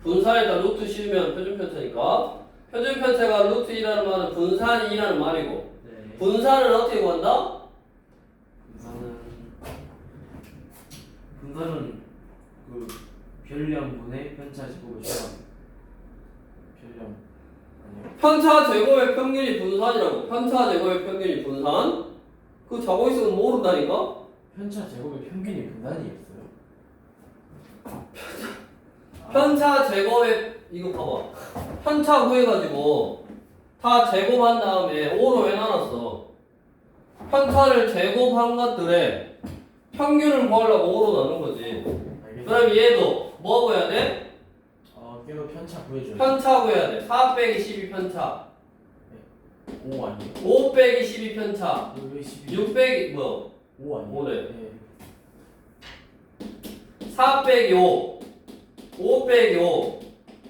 분산에다 루트 씌우면 표준 편차니까 표준 편차가 루트 2라는 말은 분산이 2라는 말이고 네. 분산은 어떻게 구한다? 분산은 그 별량분의 편차 제곱을 시작합니다. 별량 아니요. 편차 제곱의 평균이 분산이라고. 편차 제곱의 평균이 분산? 그거 적어 있으면 모른다니까? 편차 제곱의 평균이 분산이었어요. 편차 제곱의 이거 봐봐. 편차 구해가지고 다 제곱한 다음에 5로 왜 나눴어? 편차를 제곱한 것들의 평균을 구하려고 5로 나눈 거지. 알겠어요. 그럼 얘도 뭐 구해야 돼? 걔도 편차 구해줘요. 편차 구해야 돼. 4 빼기 12 편차. 5 아니에요? 5 빼기 12 편차. 왜 12? 6 빼기 뭐? 5 아니에요? 5래. 네. 4 빼기 5. 5 빼기 5.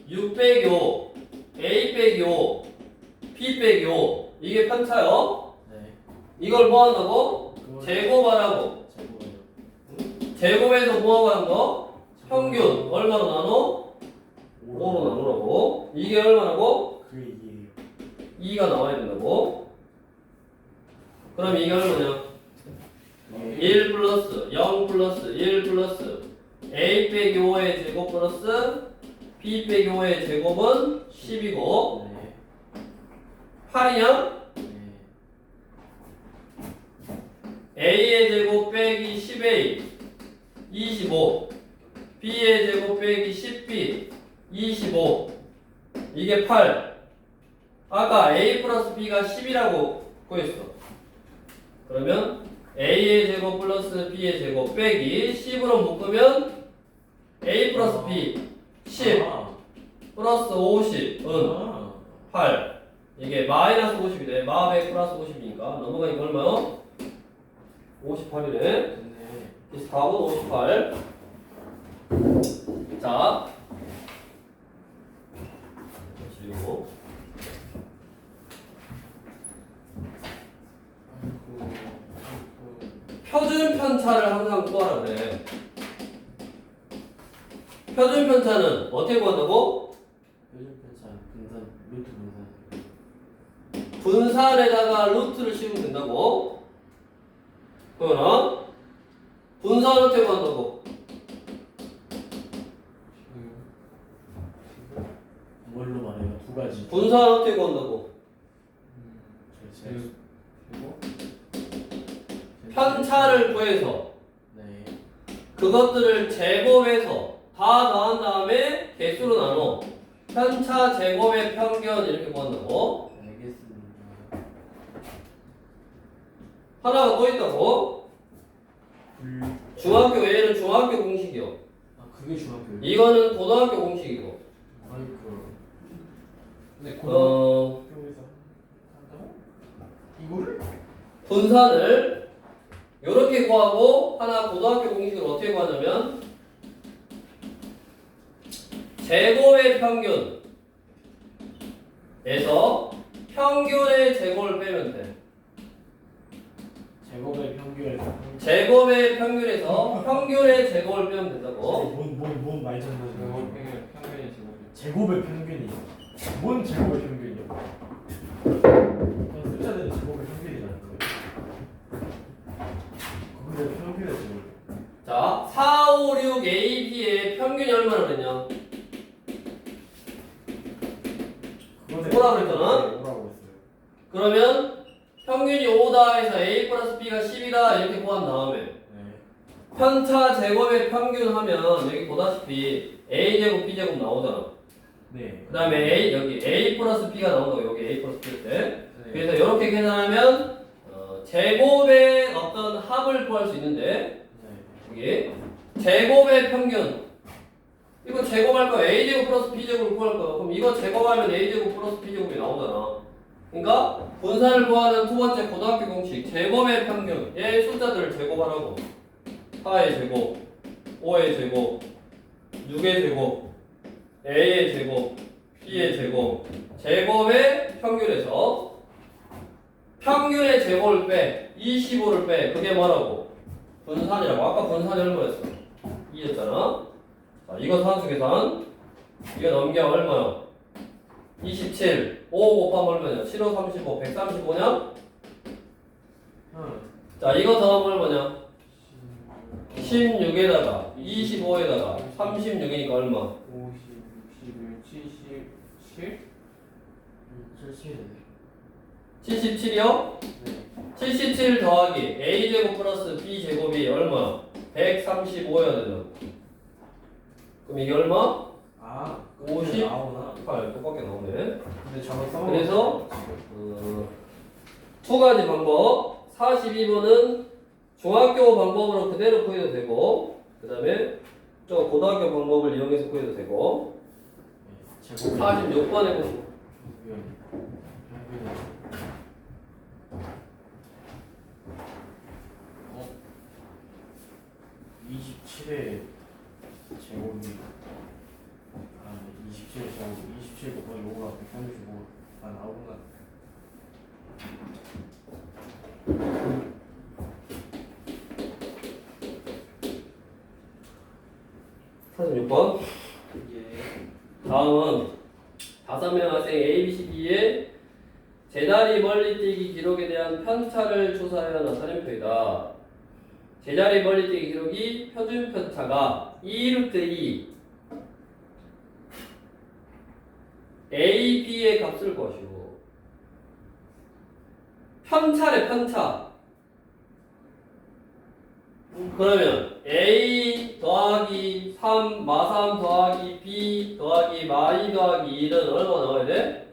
6 빼기 5. A 빼기 5. B 빼기 5. 이게 편차요. 네. 이걸 뭐 한다고? 그걸 제곱하라고. 제곱해요. 제곱해서 뭐 하는 거? 평균. 얼마로 나눠? 5로 나누라고. 이게 얼마라고? 그게 이게요. 2가 나와야 된다고. 그럼 이게 얼마냐? 1 플러스 0 플러스 1 플러스 a 빼기 5의 제곱 플러스 b 빼기 5의 제곱은 10이고 네. 8이냐? 네. a의 제곱 빼기 10a 25 b의 제곱 빼기 10b 25 이게 8 아까 a 플러스 b가 10이라고 구했어. 그러면 a의 제곱 플러스 b의 제곱 빼기 10으로 묶으면 a 플러스 b 10 플러스 50은 8 이게 마이너스 50이 돼. 마 100 플러스 50이니까 넘어가니까 얼마요? 58이네. 네. 그래서 답은 58. 자 그리고 표준 편차를 항상 구하라 그래. 표준 편차는 어떻게 구한다고? 표준 편차 분산 루트 분산. 분산에다가 루트를 씌우면 된다고. 그러나 분산 어떻게 구한다고? 뭘로 말해요? 두 가지. 분산 어떻게 구한다고? 그리고 편차를 구해서 네. 그것들을 제곱해서 다 더한 다음에 개수로 나눠 편차 제곱의 평균 이렇게 구한다고. 알겠습니다. 하나가 또 있다고. 중학교 A는 중학교 공식이요. 아 그게 중학교예요? 이거는 고등학교 공식이고. 아이고. 근데 고등학교에서 한다고? 이거를? 분산을 이렇게 구하고 하나 고등학교 공식을 어떻게 구하냐면 제곱의 평균에서 평균의 제곱을 빼면 돼. 제곱의 평균에서 제곱의 평균에서 평균의 제곱을 빼면 된다고. 뭔 말장난 평균의 제곱이. 제곱의 평균이 뭔 제곱의 평균이요? 그냥 숫자들은 제곱의 평균이라는 거예요. 거기서 평균의 제곱. 자, 4, 5, 6, A, B의 평균이 얼마나 됐냐? 뭐라 그랬잖아? 뭐라고 했어요? 그러면 평균이 5다 해서 A 플러스 B가 10이다 이렇게 구한 다음에 네. 편차 제곱의 평균 하면 여기 보다시피 A제곱 B제곱 나오잖아. 네. 그 다음에 여기 A 플러스 B가 나온다고. 여기 A 플러스 B일 때. 네. 그래서 이렇게 계산하면 제곱의 어떤 합을 구할 수 있는데 네. 여기 제곱의 평균 이거 제곱할 거야. A제곱 플러스 B제곱을 구할 거야. 그럼 이거 제곱하면 A제곱 플러스 B제곱이 나오잖아. 그러니까 분산을 구하는 두 번째 고등학교 공식 제곱의 평균 얘 숫자들을 제곱하라고. 4의 제곱 5의 제곱 6의 제곱 A의 제곱 B의 제곱 제곱의 평균에서 평균의 제곱을 빼 25를 빼 그게 뭐라고? 분산이라고. 아까 분산이 얼마였어? 2였잖아. 자, 이거 산수 계산. 이거 넘겨 얼마야? 27. 5 곱하면 얼마냐? 7, 5, 35. 135냐? 자, 이거 더하면 얼마냐? 16에다가 25에다가 36이니까 얼마? 50, 61, 77? 77이요? 네. 77 더하기 A제곱 플러스 B제곱이 얼마? 135여야 되잖아. 그럼 이게 얼마? 아 50? 나오나? 8 똑같게 나오네. 근데 저거 써. 그래서 두 가지 방법. 42번은 중학교 방법으로 그대로 구해도 되고 그 다음에 저 고등학교 방법을 이용해서 구해도 되고 제곱. 46번에 보시면 평균. 27의 제곱이 27의 제곱 27 곱하기 5가 135가 나오구나. 사진 6번. 다음은 5명 학생 A, B, C, D의 제자리 멀리뛰기 기록에 대한 편차를 조사하여 나타낸 표이다. 제자리 멀리뛰기 기록이 표준 편차가 2루트 2 A, B의 값을 구하시고 편차래 편차. 그러면 A 더하기 3 마3 더하기 B 더하기 마2 더하기 1은 얼마 나와야 돼?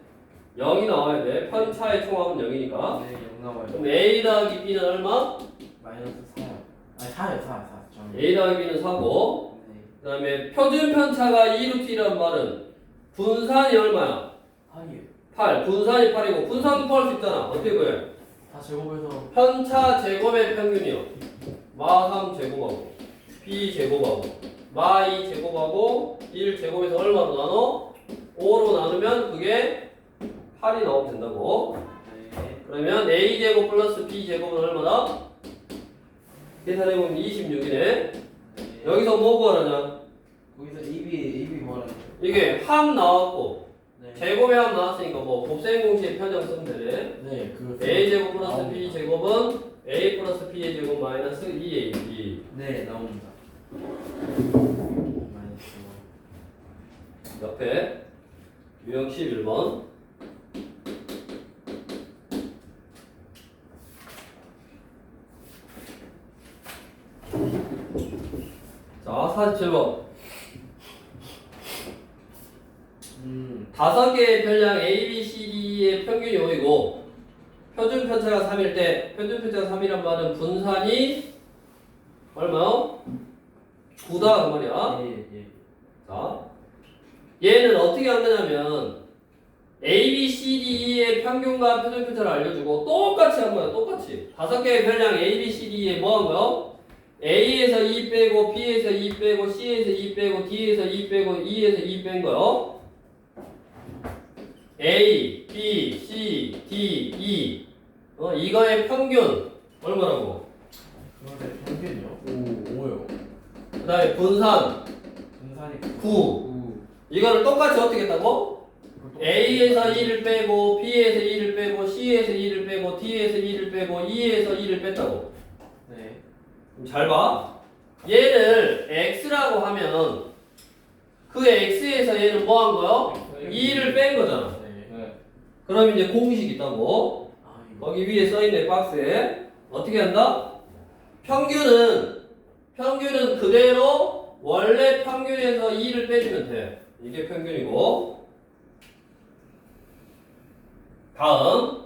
0이 나와야 돼. 편차의 총합은 0이니까. 네, 0 나와요. 그럼 A 더하기 B는 얼마? 마이너스 4요. 아니 4요, 4. A 더하기 B는 4고 네. 그 다음에 표준 편차가 2루트 1이란 말은 분산이 얼마야? 8이요. 8. 분산이 8이고 분산도 구할 수 있잖아. 어떻게 구해? 다 제곱해서 편차 제곱의 평균이요. 마3 제곱하고 B 제곱하고 마2 제곱하고 1 제곱에서 얼마로 나눠? 5로 나누면 그게 8이 나오면 된다고. 네. 그러면 A 제곱 플러스 B 제곱은 얼마다? 계산해보면 26이네. 네. 여기서 뭐 구하느냐? 거기서 AB 뭐라는 거예요? 이게 합 나왔고 네. 제곱의 합 나왔으니까 뭐 곱셈 공식의 편형 쓰면 되네. 네, 그 a제곱 플러스 b제곱은 a 플러스 b의 제곱 마이너스 2ab. 네, 나옵니다. 옆에 유형 11번. 자, 47번. 다섯 개의 별량 A, B, C, D의 평균이 5이고 표준 편차가 3일 때 표준 편차가 3이란 말은 분산이 얼마요? 9다 그 말이야. 예. 자, 얘는 어떻게 한 거냐면 A, B, C, D의 평균과 표준 편차를 알려주고 똑같이 한 거야. 똑같이 다섯 개의 별량 A, B, C, D에 뭐 한 거요? A에서 2 빼고 B에서 2 빼고 C에서 2 빼고 D에서 2 빼고 E에서 2 뺀 거요. A, B, C, D, E 이거의 평균 얼마라고? 그런데 평균이요? 5요. 그 다음에 분산 분산이 9 이거를 똑같이 어떻게 했다고? A에서 2를 빼고 B에서 2를 빼고 C에서 2를 빼고 D에서 2를 빼고 E에서 2를 뺐다고. 네. 잘 봐. 얘를 X라고 하면 그 X에서 얘는 뭐 한 거요? 2를 뺀 거잖아. 네. 그럼 이제 공식 있다고. 아, 이거. 거기 위에 써있네 박스에. 어떻게 한다? 평균은 그대로 원래 평균에서 2를 빼주면 돼. 이게 평균이고. 다음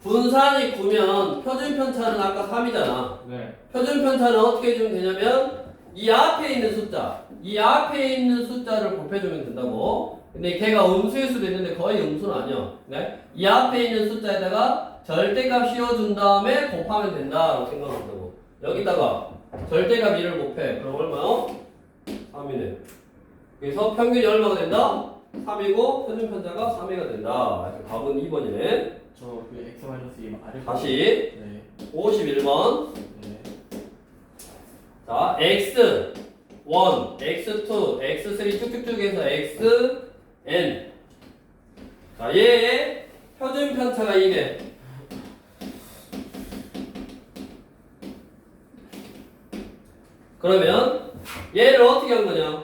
분산이 9면 표준 편차는 아까 3이잖아. 네. 표준 편차는 어떻게 해주면 되냐면 이 앞에 있는 숫자를 곱해주면 된다고. 근데 걔가 음수일 수도 있는데 거의 음수는 아니야. 네? 이 앞에 있는 숫자에다가 절대값 씌워준 다음에 곱하면 된다라고 생각하면 된다고. 여기다가 절대값 2를 곱해. 그럼 얼마요? 3이네. 그래서 평균이 얼마가 된다? 3이고 표준 편차가 3이가 된다. 그래서 답은 2번이네. 저그 X-2 아래. 다시 네. 51번. 네. 자, X1, X2, X3 쭉쭉쭉 해서 XN. 자, 얘의 표준 편차가 2네. 그러면 얘를 어떻게 한 거냐?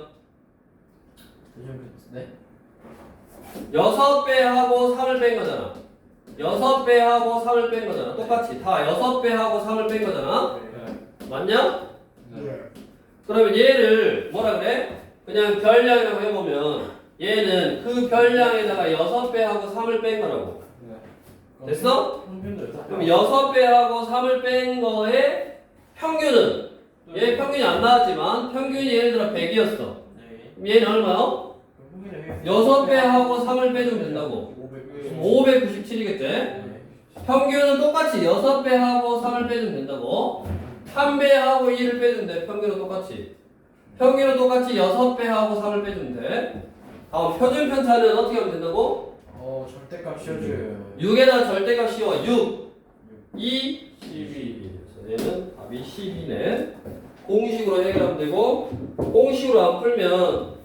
네. 6배 하고 3을 뺀 거잖아. 6배 하고 3을 뺀 거잖아. 똑같이 다 6배 하고 3을 뺀 거잖아. 네. 맞냐? 네. 그러면 얘를 뭐라 그래? 그냥 별량이라고 해보면 얘는 그 별량에다가 6배 하고 3을 뺀 거라고. 네. 됐어? 평균도 그럼 6배 하고 3을 뺀 거의 평균은 얘 평균이 안 나왔지만 평균이 예를 들어 100이었어. 네. 그럼 얘는 얼마요? 6배 하고 3을 빼주면 된다고. 597이겠지? 네. 평균은 똑같이 6배 하고 3을 빼주면 된다고. 3배 하고 2를 빼주면 돼. 평균은 똑같이. 평균은 똑같이 6배 하고 3을 빼주면 돼. 다음 표준 편차는 어떻게 하면 된다고? 절대값 씌워줘요. 6에다 절대값 씌워. 6, 2, 12. 그래서 얘는 답이 12네. 공식으로 해결하면 되고 공식으로 안 풀면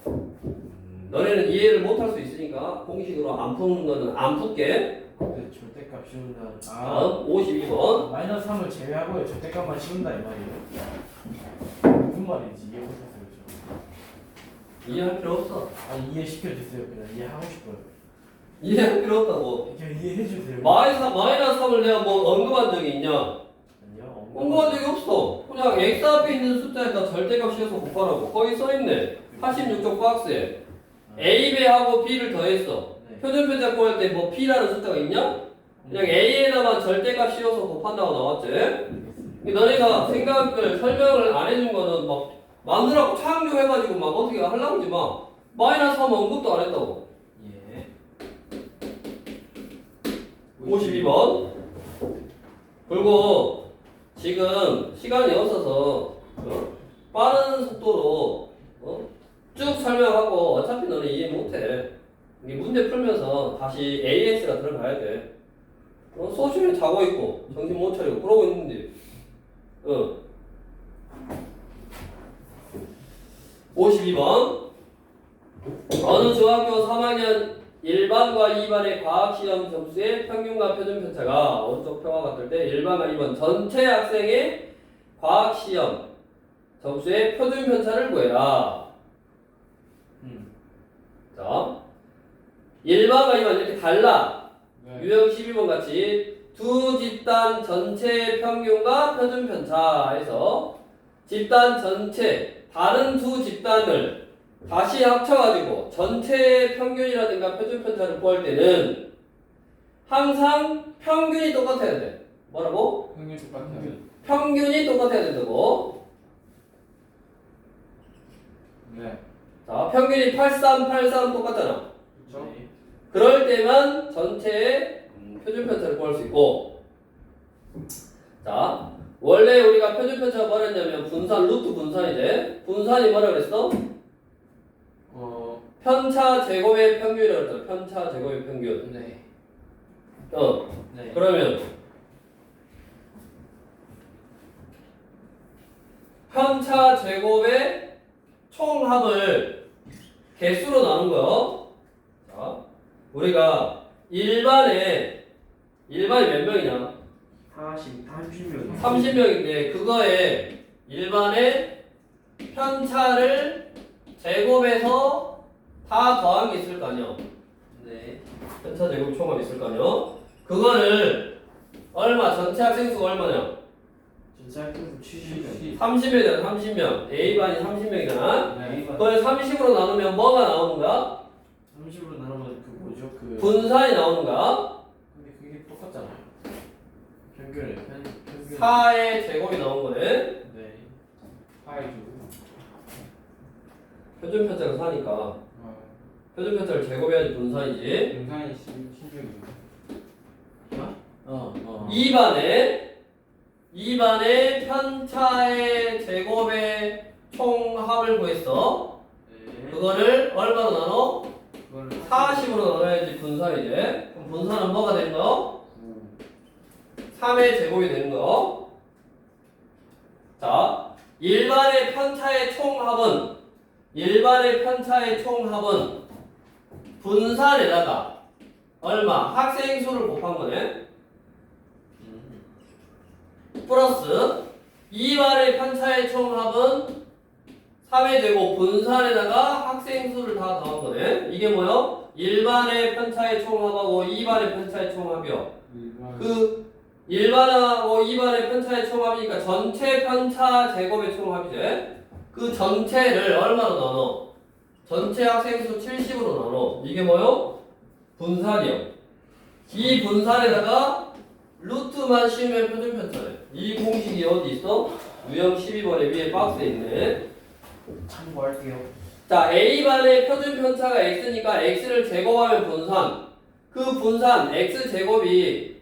너네는 이해를 못 할 수 있으니까 공식으로 안 푸는 거는 안 풀게. 근데 절대값 씌운다. 다음 52번. 마이너스 3을 제외하고요. 절대값만 씌운다 이 말이에요. 무슨 말인지 이해 못했어요. 저. 이해할 필요 없어. 아니 이해시켜주세요. 그냥 이해하고 싶어요. 이해할 필요 없다고. 그냥 이해해주세요. 마이너스 3을 내가 뭐 언급한 적이 있냐? 아니요. 언급한 적이 없어. 그냥 x 앞에 있는 숫자에다 절대값 씌워서 곱하라고. 거기 써있네. 86쪽 박스에. A배하고 B를 더했어. 네. 표준 편차 구할 때 뭐 B라는 숫자가 있냐? 그냥 A에다만 절대값 씌워서 곱한다고 나왔지? 너네가 생각을 설명을 안 해준 거는 막 만들라고 창조해가지고 막 어떻게 하려고 하지 마. 마이너스 3 언급도 안 했다고. 예. 52번. 그리고 지금 시간이 없어서 빠른 속도로 쭉 설명하고 어차피 너는 이해 못해. 이게 문제 풀면서 다시 AS가 들어가야 돼. 소심히 자고 있고 정신 못 차리고 그러고 있는데 52번. 어느 중학교 3학년 1반과 2반의 과학시험 점수의 평균과 표준편차가 오른쪽 표와 같을 때 1반과 2반 전체 학생의 과학시험 점수의 표준편차를 구해라. 자, 1반과 2반 이렇게 달라. 네. 유형 12번 같이 두 집단 전체 평균과 표준편차에서 집단 전체 다른 두 집단을 다시 합쳐가지고 전체 평균이라든가 표준편차를 구할 때는 항상 평균이 똑같아야 돼. 뭐라고? 평균 똑같아요. 평균이 똑같아야 된다고. 네. 자, 평균이 83, 83 똑같잖아. 그렇죠? 네. 그럴 때만 전체의 표준편차를 구할 수 있고. 자, 원래 우리가 표준편차가 뭐랬냐면 분산, 루트 분산이지. 분산이 뭐라 그랬어? 편차 제곱의 평균이라고 그랬잖아. 편차 제곱의 평균. 네. 네. 그러면 편차 제곱의 총합을 개수로 나눈 거요. 자, 우리가 일반이 몇 명이냐? 30명. 30명인데 그거에 일반의 편차를 제곱해서 다 더한 게 있을 거 아니야. 네. 편차 제곱 총합 있을 거 아니야. 그거를 얼마? 전체 학생 수가 얼마냐? 전체 학생 70명. 30명이잖아. 30명. A반이 30명이잖아. 네. 그걸 30으로 나누면 뭐가 나오는 거야? 30으로 나누면 그 뭐죠? 그 분산이 나오는 거야. 근데 그게 똑같잖아요. 평균 4의 제곱이 나온 거네. 네. 파이주. 표준 편차가 4니까 표준 편차를 제곱해야지 분산이지. 분산이 16이요. 2반의 편차의 제곱의 총합을 구했어. 네. 그거를 얼마로 나눠? 그거를 40으로 나눠야지 분산이지. 그럼 분산은 뭐가 되는 거? 3의 제곱이 되는 거. 자, 일반의 편차의 총합은 분산에다가 얼마? 학생 수를 곱한 거네. 플러스 2반의 편차의 총합은 3의 제곱 분산에다가 학생 수를 다 더한 거네. 이게 뭐요? 1반의 편차의 총합하고 2반의 편차의 총합이요. 그 1반하고 2반의 편차의 총합이니까 전체 편차 제곱의 총합이지. 그 전체를 얼마로 나눠? 전체 학생 수 70으로 나눠. 이게 뭐요? 분산이요. 이 분산에다가 루트만 씌우면 표준 편차네. 이 공식이 어디 있어? 유형 12번에 위에 박스에 있네. 참고할게요. 자, A반의 표준 편차가 X니까 X를 제곱하면 분산. 그 분산 X 제곱이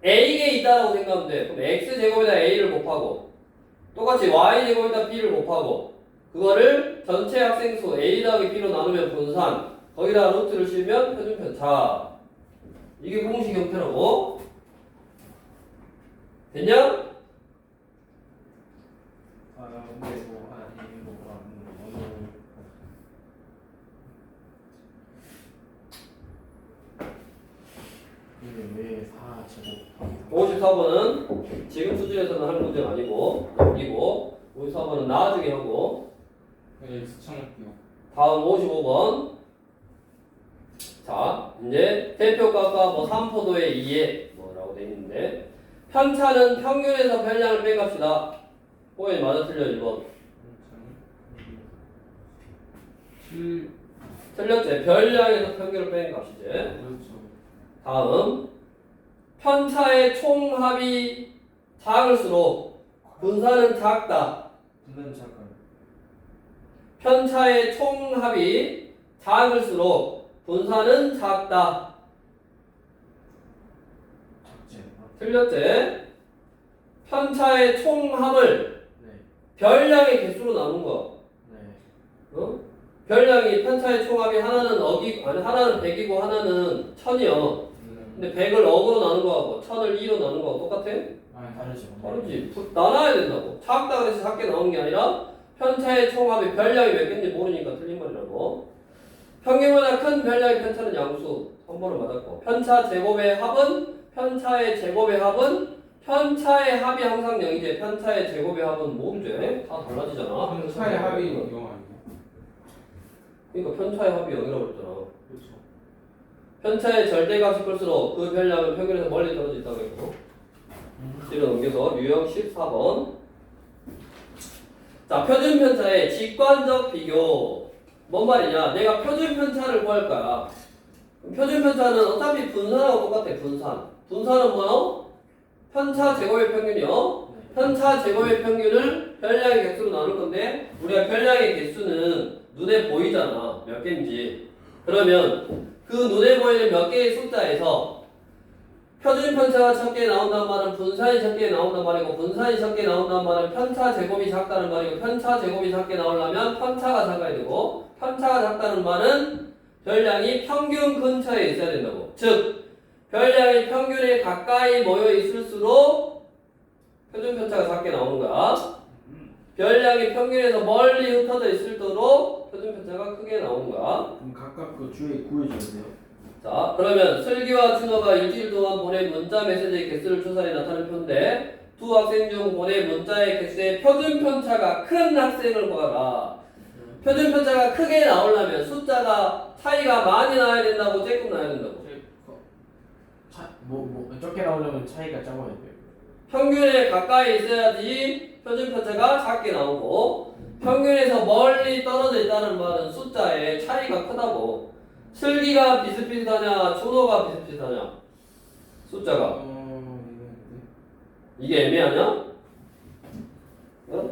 A에 있다라고 생각하면 돼. 그럼 X 제곱에다 A를 곱하고 똑같이 Y 제곱에다 B를 곱하고 그거를 전체 학생 수 A 더하기 B로 나누면 분산. 거기다 루트를 씌우면 표준 편차. 이게 공식 형태라고. 됐냐? 근데 근데 왜 4 제곱? 54번은 지금 수준에서는 할 문제가 아니고 넘기고 54번은 나중에 하고 X 쳐놓을게요. 다음 55번. 자, 이제 대표값과 뭐 3포도의 2에 뭐라고 돼 있는데 편차는 평균에서 별량을 빼갑시다. 호연이 맞아 틀려 1번. 7 틀렸지? 별량에서 평균을 빼는 값이지. 그렇죠. 다음 편차의 총합이 작을수록 분산은 작다. 분산 잠깐. 편차의 총합이 작을수록 분산은 작다. 작지. 틀렸지? 편차의 총합을 네. 별량의 개수로 나눈 거. 네. 별량이 편차의 총합이 하나는 100이고 하나는 1000이요. 근데 100을 억으로 나눈 거하고 1000을 2로 나눈 거하고 똑같아? 아, 다르죠. 다르지. 나눠야 된다고. 작다 그래서 작게 나오는 게 아니라 편차의 총합이 별량이 몇 개인지 모르니까 틀린 말이라고. 평균보다 큰 별량의 편차는 양수 3번을 맞았고, 편차 제곱의 합은 편차의 제곱의 합은 편차의 합이 항상 0이지. 편차의 제곱의 합은 모르지. 다 달라지잖아. 편차의 합이 0 아니에요? 그러니까 편차의 합이 0이라고 했잖아. 그렇죠. 편차의 절대값이 클수록 그 별량은 평균에서 멀리 떨어져 있다고 했고. 뒤로 넘겨서 유형 14번. 자, 표준 편차의 직관적 비교. 뭔 말이냐? 내가 표준 편차를 구할 거야. 표준 편차는 어차피 분산하고 똑같아. 분산은 뭐요? 편차 제곱의 평균이요. 편차 제곱의 평균을 별량의 개수로 나눌 건데, 우리가 별량의 개수는 눈에 보이잖아. 몇 개인지. 그러면 그 눈에 보이는 몇 개의 숫자에서 표준 편차가 적게 나온단 말은 분산이 적게 나온단 말이고, 분산이 적게 나온단 말은 편차 제곱이 작다는 말이고, 편차 제곱이 작게 나오려면 편차가 작아야 되고, 편차가 작다는 말은 별량이 평균 근처에 있어야 된다고. 즉 별량이 평균에 가까이 모여 있을수록 표준 편차가 작게 나오는 거야. 별량이 평균에서 멀리 흩어져 있을수록 표준 편차가 크게 나오는 거야. 그럼 각각 그 주에 구해줘야 돼요. 자, 그러면 슬기와 준호가 일주일 동안 보낸 문자 메시지의 개수를 추산해 나타낸 표인데, 두 학생 중 보낸 문자의 개수의 표준 편차가 큰 학생을 구하라. 표준 편차가 크게 나오려면 숫자가 차이가 많이 나야 된다고, 조금 나야 된다고. 적게 나오려면 차이가 작아야 돼요. 평균에 가까이 있어야지 표준 편차가 작게 나오고, 평균에서 멀리 떨어져 있다는 말은 숫자의 차이가 크다고. 슬기가 비슷비슷하냐, 준호가 비슷비슷하냐? 숫자가. 이게 애매하냐? 어?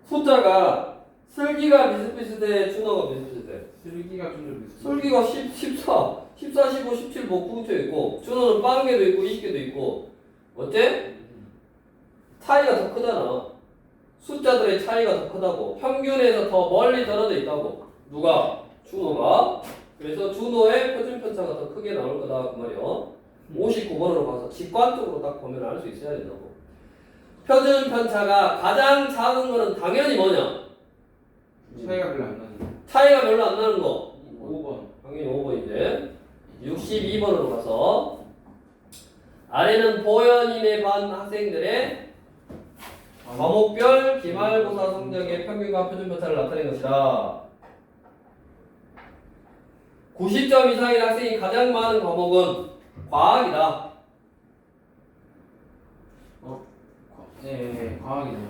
숫자가 슬기가 비슷비슷해, 준호가 비슷비슷해. 슬기가 좀 더 비슷해. 슬기가 14, 15, 17 뭐 뭉쳐 있고, 준호는 빵개도 있고 20개도 있고. 어째? 차이가 더 크잖아. 숫자들의 차이가 더 크다고. 평균에서 더 멀리 떨어져 있다고. 누가? 준호가. 그래서 준호의 표준 편차가 더 크게 나올 거다 그 말이요. 59번으로 가서 직관적으로 딱 보면 알 수 있어야 된다고. 표준 편차가 가장 작은 거는 당연히 뭐냐? 차이가 별로 안 나죠. 차이가 별로 안 나는 거. 5번. 당연히 5번인데 62번으로 가서 아래는 보현인의 반 학생들의 과목별 기말고사 성적의 평균과 표준 편차를 나타낸 것이다. 90점 이상인 학생이 가장 많은 과목은 과학이다. 네, 과학이네요.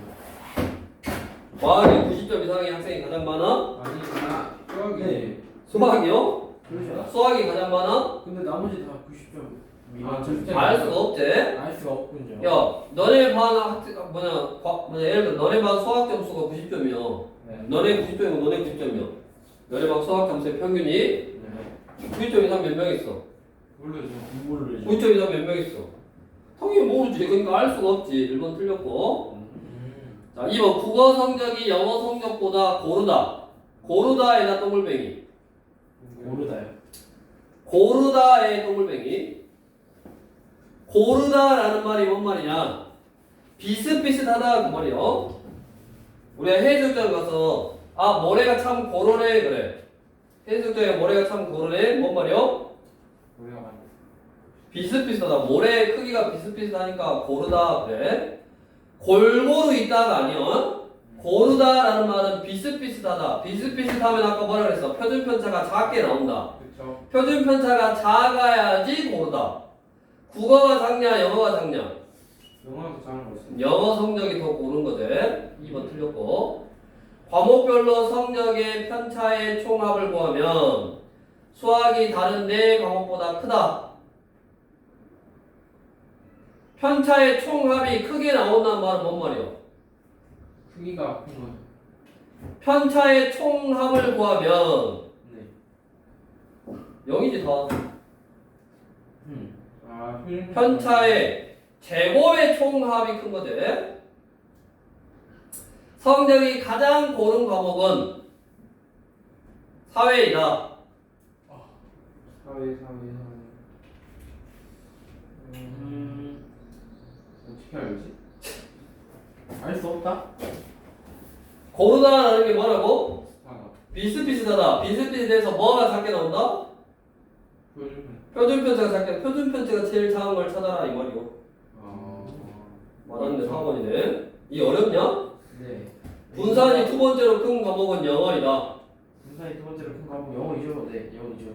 과학이 90점 이상인 학생이 가장 많아? 아니, 수학이. 네. 수학이요? 그렇죠. 수학이 가장 많아? 근데 나머지 다 90점 미만. 절대 알 수가 없지. 알 수가 없군요. 야, 너네 반 예를 들어 너네 반 수학 점수가 90점이요. 네. 너네 90점이고 너네 90점이요. 너네 반 수학 점수의 평균이 네. 90점 이상 몇 명 있어? 모르죠. 공부를 90점 이상 몇 명 있어? 당연히 모르지. 그러니까 알 수가 없지. 1번 틀렸고. 자, 2번 국어 성적이 영어 성적보다 고르다. 고르다에다 동글뱅이. 모르다요. 고르다의 동글뱅이. 고르다라는 말이 뭔 말이냐? 비슷비슷하다 그 말이요. 우리가 해수욕장 가서 아 모래가 참 고르네 그래. 해수욕장에 모래가 참 고르네 뭔 말이요? 우리가 많이. 비슷비슷하다. 모래 크기가 비슷비슷하니까 고르다 그래. 골고루 있다가 아니요. 고르다라는 말은 비슷비슷하다. 비슷비슷하면 아까 뭐라 그랬어? 표준 편차가 작게 나온다. 그렇죠. 표준 편차가 작아야지 고르다. 국어가 작냐 영어가 작냐? 영어도 잘하는 거 있어요. 영어 성적이 더 고른 거지. 2번 틀렸고. 과목별로 성적의 편차의 총합을 구하면 수학이 다른 네 과목보다 크다. 편차의 총합이 크게 나온다는 말은 뭔 말이야? 크기가 큰 거. 편차의 총합을 구하면 네. 0이지 다. 아, 편차의 제곱의 총합이 큰 거지. 성적이 가장 고른 과목은 사회이다. 사회. 어떻게 알지? 알 수 없다? 고르다라는 게 뭐라고? 비슷하다. 비슷비슷하다. 비슷비슷해서 뭐가 작게 나온다? 표준 표준편차가 작게, 표준편차가 제일 작은 걸 찾아라 이 말이요. 맞았는데 4번이네. 이 어렵냐? 네. 분산이 두 번째로 큰 과목은 영어이다. 분산이 두 번째로 큰 과목 영어이죠. 네, 영어이죠.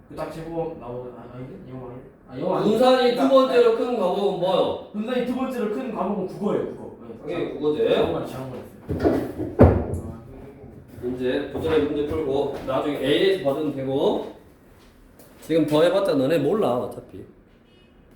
그딱 제법 나오는 아닌데? 영어 아닌데? 아 영어 아닌데? 분산이 두 번째로 큰 과목은 뭐요? 분산이 두 번째로 큰 과목은 국어예요. 국어. 당연히 국어제. 영어만 했어요. 이제 도전의 문제 풀고 나중에 A에서 받으면 되고 지금 더 해봤자 너네 몰라 어차피.